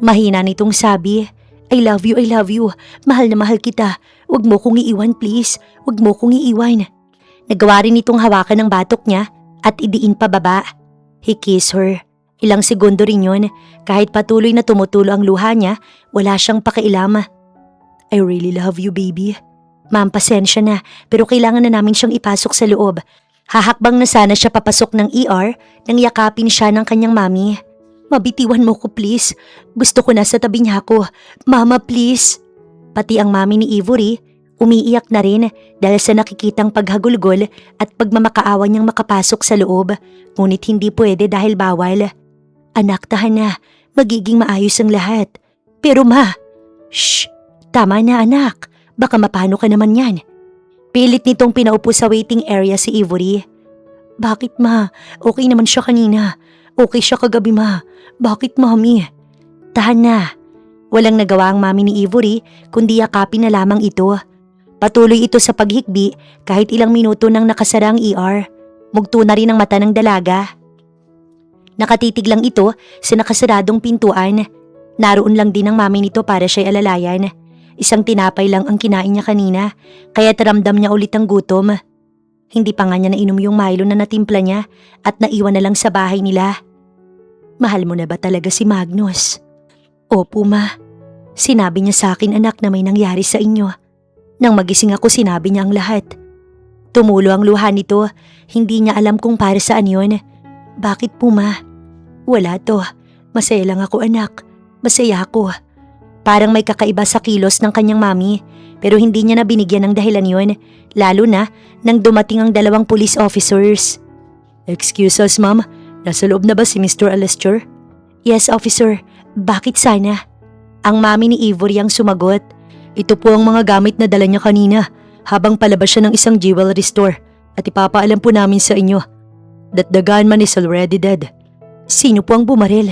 Mahina nitong sabi. I love you, I love you. Mahal na mahal kita. Huwag mo kong iiwan please. Huwag mo kong iiwan. Nagawa rin itong hawakan ng batok niya at idiin pababa. He kissed her. Ilang segundo rin yun. Kahit patuloy na tumutulo ang luha niya, wala siyang pakialam. I really love you baby. Ma'am, pasensya na pero kailangan na namin siyang ipasok sa loob. Hahakbang na sana siya papasok ng ER nang yakapin siya ng kanyang mami. Mabitiwan mo ko please. Gusto ko na sa tabi niya ako. Mama please. Pati ang mami ni Ivory, umiiyak na rin dahil sa nakikitang paghagulgol at pagmamakaawa niyang makapasok sa loob. Ngunit hindi pwede dahil bawal. Anak, tahan na. Magiging maayos ang lahat. Pero ma… Shh! Tama na anak. Baka mapano ka naman yan. Pilit nitong pinaupo sa waiting area si Ivory. Bakit ma? Okay naman siya kanina. Okay siya kagabi ma. Bakit mami? Tahan na. Walang nagawa ang mami ni Ivory kundi yakapin na lamang ito. Patuloy ito sa paghikbi kahit ilang minuto nang nakasara ang ER. Mugto na rin ang mata ng dalaga. Nakatitig lang ito sa nakasaradong pintuan. Naroon lang din ang mami nito para siya'y alalayan. Isang tinapay lang ang kinain niya kanina, kaya taramdam niya ulit ang gutom. Hindi pa nga niya nainom yung Milo na natimpla niya at naiwan na lang sa bahay nila. Mahal mo na ba talaga si Magnus? Opo, ma. Sinabi niya sa akin, anak, na may nangyari sa inyo. Nang magising ako, sinabi niya ang lahat. Tumulo ang luha nito. Hindi niya alam kung para saan yun. Bakit po, ma? Wala to. Masaya lang ako, anak. Masaya ako. Parang may kakaiba sa kilos ng kanyang mami, pero hindi niya na binigyan ng dahilan yun, lalo na nang dumating ang 2 police officers. Excuse us, ma'am. Nasa loob na ba si Mr. Alester? Yes, officer. Bakit sana? Ang mami ni Ivory ang sumagot. Ito po ang mga gamit na dala niya kanina habang palabas siya ng isang jewelry store at ipapaalam po namin sa inyo that the gunman is already dead. Sino po ang bumaril?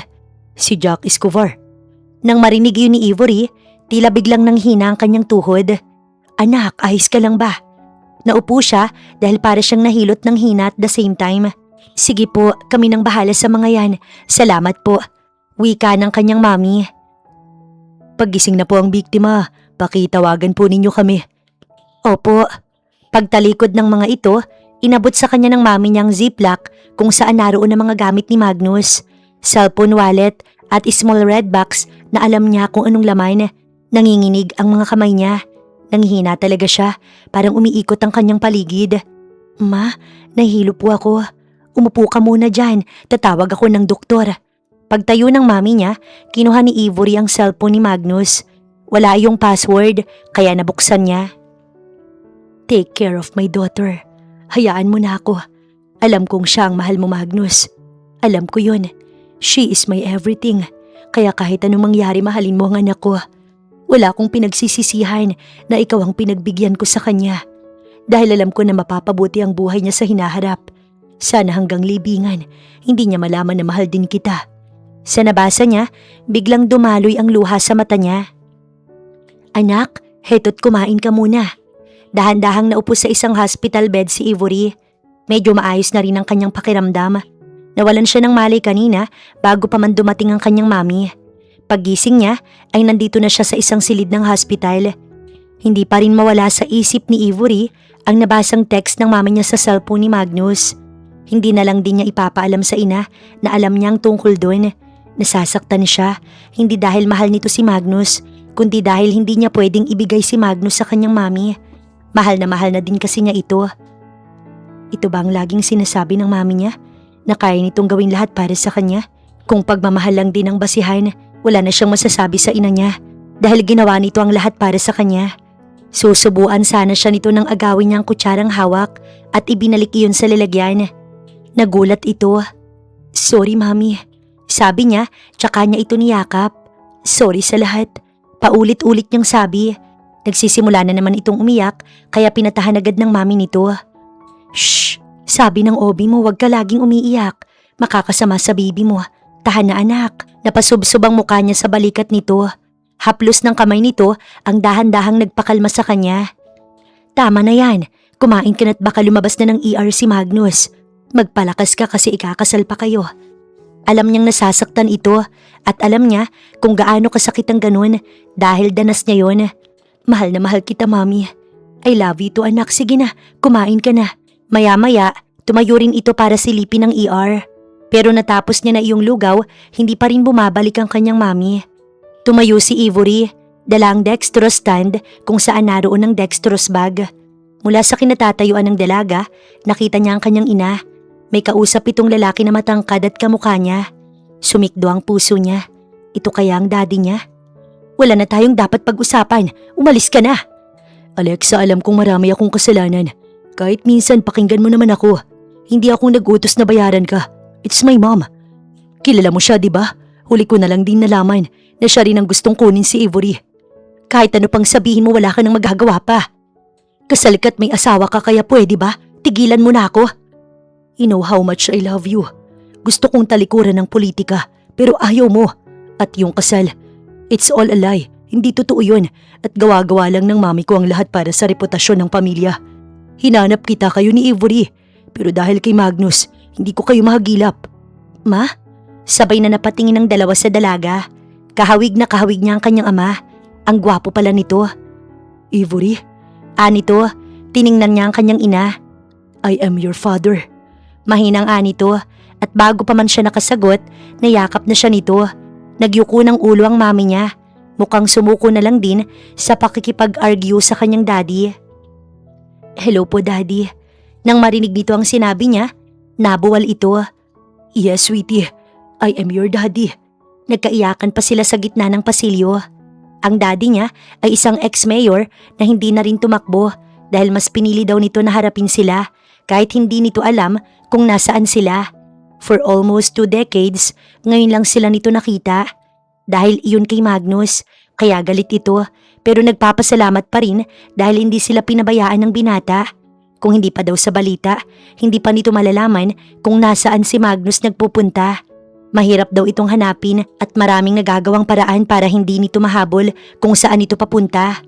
Si Jack Escobar. Nang marinig yun ni Ivory, tila biglang nanghina ang kanyang tuhod. Anak, ayos ka lang ba? Naupo siya dahil para siyang nahilot ng hina at the same time. Sige po, kami nang bahala sa mga yan. Salamat po. Wika ng kanyang mami. Paggising na po ang biktima, pakitawagan po ninyo kami. Opo. Pagtalikod ng mga ito, inabot sa kanya ng mami niyang ziplock kung saan naroon ang mga gamit ni Magnus. Cellphone, wallet at small red box na alam niya kung anong laman. Nanginginig ang mga kamay niya. Nanghihina talaga siya, parang umiikot ang kanyang paligid. Ma, nahihilo po ako. Umupo ka muna dyan, tatawag ako ng doktor. Pagtayo ng mami niya, kinuha ni Ivory ang cellphone ni Magnus. Wala yung password, kaya nabuksan niya. Take care of my daughter. Hayaan mo na ako. Alam kong siya ang mahal mo, Magnus. Alam ko yun. She is my everything. Kaya kahit anong mangyari, mahalin mo ang anak ko. Wala akong pinagsisisihan na ikaw ang pinagbigyan ko sa kanya. Dahil alam ko na mapapabuti ang buhay niya sa hinaharap. Sana hanggang libingan, hindi niya malaman na mahal din kita. Sa nabasa niya, biglang dumaloy ang luha sa mata niya. Anak, heto't kumain ka muna. Dahan-dahang naupo sa isang hospital bed si Ivory. Medyo maayos na rin ang kanyang pakiramdam. Nawalan siya ng malay kanina bago pa man dumating ang kanyang mami. Paggising niya ay nandito na siya sa isang silid ng hospital. Hindi pa rin mawala sa isip ni Ivory ang nabasang text ng mami niya sa cellphone ni Magnus. Hindi na lang din niya ipapaalam sa ina na alam niyang tungkol doon. Nasasaktan siya, hindi dahil mahal nito si Magnus, kundi dahil hindi niya pwedeng ibigay si Magnus sa kanyang mami. Mahal na din kasi niya ito. Ito ba ang laging sinasabi ng mami niya? Na kaya nitong gawin lahat para sa kanya? Kung pagmamahal lang din ang basihan, wala na siyang masasabi sa ina niya dahil ginawa nito ang lahat para sa kanya. Susubuan sana siya nito ng agawin niyang kutsarang hawak at ibinalik iyon sa lalagyan. Nagulat ito. Sorry, mami. Sabi niya, tsaka niya ito niyakap. Sorry sa lahat. Paulit-ulit niyang sabi. Nagsisimula na naman itong umiyak kaya pinatahan agad ng mami nito. Shh! Sabi ng obi mo, wag ka laging umiiyak. Makakasama sa baby mo. Tahan na anak. Napasubsob ang mukha niya sa balikat nito. Haplos ng kamay nito ang dahan-dahang nagpakalma sa kanya. Tama na yan. Kumain ka na't baka lumabas na ng ER si Magnus. Magpalakas ka kasi ikakasal pa kayo. Alam niyang nasasaktan ito at alam niya kung gaano kasakit ang ganun dahil danas niya yon. Mahal na mahal kita, mami. I love you too, anak. Sige na, kumain ka na. Maya-maya, tumayo rin ito para silipin ng ER. Pero natapos niya na iyong lugaw, hindi pa rin bumabalik ang kanyang mami. Tumayo si Ivory, dala ang dextrose stand kung saan naroon ang dextrose bag. Mula sa kinatatayuan ng dalaga, nakita niya ang kanyang ina. May kausap itong lalaki na matangkad at kamukha niya. Sumikdo ang puso niya. Ito kaya ang daddy niya? Wala na tayong dapat pag-usapan. Umalis ka na. Alexa, alam kong marami akong kasalanan. Kahit minsan pakinggan mo naman ako. Hindi ako nag-utos na bayaran ka. It's my mom. Kilala mo siya, di ba? Huli ko na lang din nalaman na siya rin ang gustong kunin si Ivory. Kahit ano pang sabihin mo, wala ka nang magagawa pa. Kasal ka't may asawa ka kaya pwede ba? Tigilan mo na ako. You know how much I love you. Gusto kong talikuran ng politika pero ayaw mo. At yung kasal, it's all a lie. Hindi totoo yun at gawa-gawa lang ng mami ko ang lahat para sa reputasyon ng pamilya. Hinanap kita kayo ni Ivory pero dahil kay Magnus, hindi ko kayo mahagilap. Ma? Sabay na napatingin ng dalawa sa dalaga. Kahawig na kahawig niya ang kanyang ama. Ang gwapo pala nito. Ivory? Anito, tiningnan niya ang kanyang ina. I am your father. Mahinang anito at bago pa man siya nakasagot, nayakap na siya nito. Nagyuko ng ulo ang mami niya. Mukhang sumuko na lang din sa pakikipag-argue sa kanyang daddy. Hello po daddy. Nang marinig nito ang sinabi niya, nabuwal ito. Yes sweetie, I am your daddy. Nagkaiyakan pa sila sa gitna ng pasilyo. Ang daddy niya ay isang ex-mayor na hindi na rin tumakbo dahil mas pinili daw nito na harapin sila kahit hindi nito alam kung nasaan sila. For almost 2 decades, ngayon lang sila nito nakita. Dahil iyon kay Magnus, kaya galit ito pero nagpapasalamat pa rin dahil hindi sila pinabayaan ng binata. Kung hindi pa daw sa balita, hindi pa nito malalaman kung nasaan si Magnus nagpupunta. Mahirap daw itong hanapin at maraming nagagawang paraan para hindi nito mahabol kung saan ito papunta.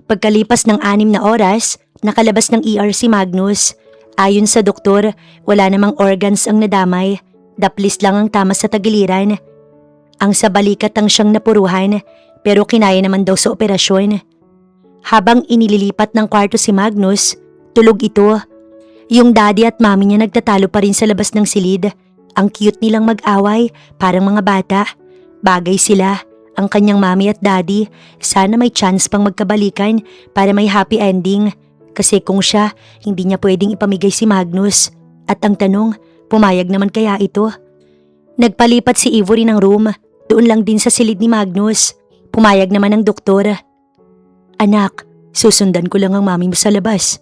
Pagkalipas ng 6 na oras, nakalabas ng ER si Magnus. Ayon sa doktor, wala namang organs ang nadamay. Daplis lang ang tama sa tagiliran. Ang sa balikat ang siyang napuruhan pero kinaya naman daw sa operasyon. Habang inililipat ng kwarto si Magnus, tulog ito. Yung daddy at mami niya nagtatalo pa rin sa labas ng silid. Ang cute nilang mag-away, parang mga bata. Bagay sila, ang kanyang mami at daddy. Sana may chance pang magkabalikan para may happy ending. Kasi kung siya, hindi niya pwedeng ipamigay si Magnus. At ang tanong, pumayag naman kaya ito? Nagpalipat si Ivory ng room, doon lang din sa silid ni Magnus. Pumayag naman ang doktor. Anak, susundan ko lang ang mami mo sa labas.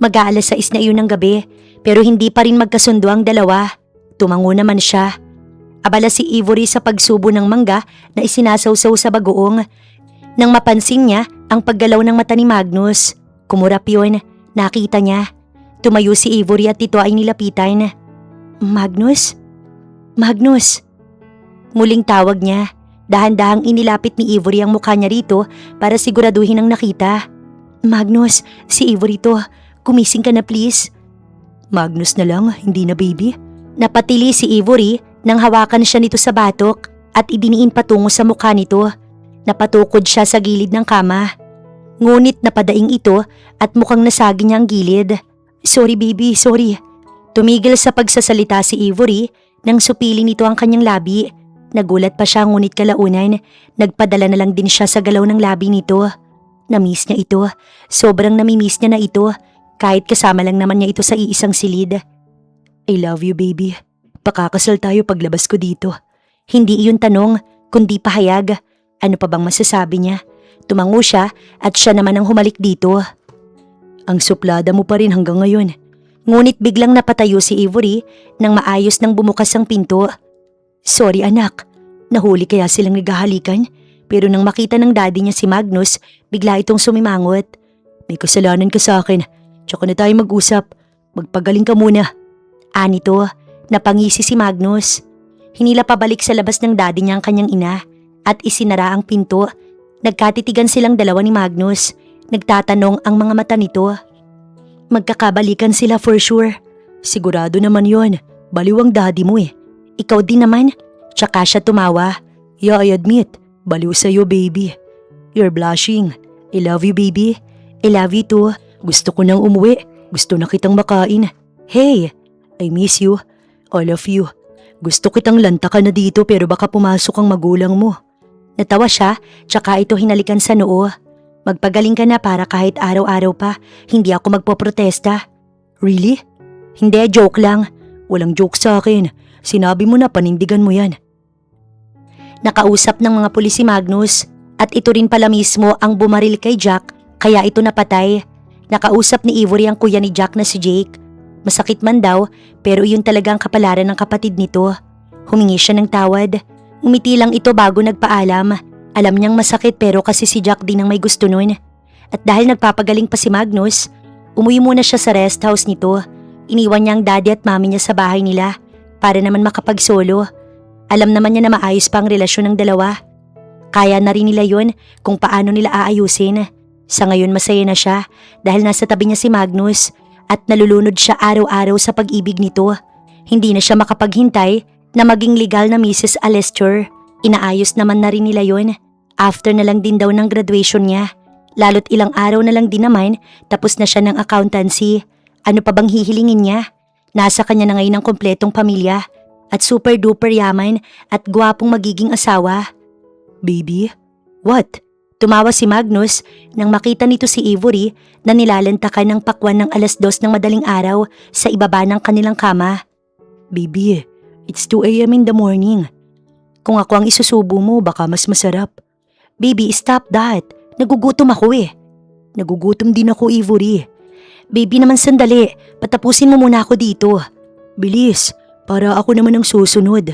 Mag-aalas 6 na iyon ng gabi, pero hindi pa rin magkasundo ang dalawa. Tumango naman siya. Abala si Ivory sa pagsubo ng mangga na isinasawsaw sa bagoong. Nang mapansin niya ang paggalaw ng mata ni Magnus, kumurap yun, nakita niya. Tumayo si Ivory at ito ay nilapitan. Magnus? Magnus! Muling tawag niya. Dahan-dahang inilapit ni Ivory ang mukha niya rito para siguraduhin ang nakita. Magnus, si Ivory to. Kumising ka na please. Magnus na lang, hindi na baby. Napatili si Ivory nang hawakan siya nito sa batok at idiniin patungo sa mukha nito. Napatukod siya sa gilid ng kama. Ngunit napadaing ito at mukhang nasagi niya ang gilid. Sorry baby, sorry. Tumigil sa pagsasalita si Ivory nang supili nito ang kanyang labi. Nagulat pa siya ngunit kalaunan, nagpadala na lang din siya sa galaw ng labi nito. Namiss niya ito, sobrang namimiss niya na ito, kahit kasama lang naman niya ito sa iisang silid. I love you baby, pakakasal tayo paglabas ko dito. Hindi iyon tanong, kundi pahayag. Ano pa bang masasabi niya? Tumango siya at siya naman ang humalik dito. Ang suplada mo pa rin hanggang ngayon. Ngunit biglang napatayo si Ivory nang maayos nang bumukas ang pinto. Sorry anak, nahuli kaya silang naghahalikan? Pero nang makita ng daddy niya si Magnus, bigla itong sumimangot. May kasalanan ka sa akin, tsaka na tayo mag-usap. Magpagaling ka muna. Anito, napangisi si Magnus. Hinila pabalik sa labas ng daddy niya ang kanyang ina at isinara ang pinto. Nagkatitigan silang dalawa ni Magnus. Nagtatanong ang mga mata nito. Magkakabalikan sila for sure. Sigurado naman yon, baliw ang daddy mo eh. Ikaw din naman. Tsaka siya tumawa. Yeah, I admit, baliw sa'yo baby. You're blushing. I love you baby. I love you too. Gusto ko nang umuwi. Gusto na kitang makain. Hey, I miss you. All of you. Gusto kitang lantakan na dito pero baka pumasok ang magulang mo. Natawa siya, tsaka ito hinalikan sa noo. Magpagaling ka na para kahit araw-araw pa, hindi ako magpoprotesta. Really? Hindi, joke lang. Walang joke sa akin. Sinabi mo na panindigan mo yan. Nakausap ng mga pulis si Magnus at ito rin pala mismo ang bumaril kay Jack kaya ito napatay. Nakausap ni Ivory ang kuya ni Jack na si Jake. Masakit man daw pero iyon talaga ang kapalaran ng kapatid nito. Humingi siya ng tawad. Umiti lang ito bago nagpaalam. Alam niyang masakit pero kasi si Jack din ang may gusto nun. At dahil nagpapagaling pa si Magnus, umuwi muna siya sa rest house nito. Iniwan niya ang daddy at mami niya sa bahay nila para naman makapag-solo. Alam naman niya na maayos pa ang relasyon ng dalawa. Kaya na rin nila yun kung paano nila aayusin. Sa ngayon masaya na siya dahil nasa tabi niya si Magnus at nalulunod siya araw-araw sa pag-ibig nito. Hindi na siya makapaghintay na maging legal na Mrs. Alester. Inaayos naman na rin nila yon. After na lang din daw ng graduation niya. Lalo't ilang araw na lang din naman, tapos na siya ng accountancy. Ano pa bang hihilingin niya? Nasa kanya na ngayon ang kompletong pamilya. At super duper yaman at gwapong magiging asawa. Baby? What? Tumawa si Magnus nang makita nito si Ivory na nilalantakan ng pakwan ng 2:00 ng madaling araw sa ibaba ng kanilang kama. Baby, it's 2 a.m. in the morning. Kung ako ang isusubo mo, baka mas masarap. Baby, stop that. Nagugutom ako eh. Nagugutom din ako, Ivory. Baby naman sandali, patapusin mo muna ako dito. Bilis, para ako naman ang susunod.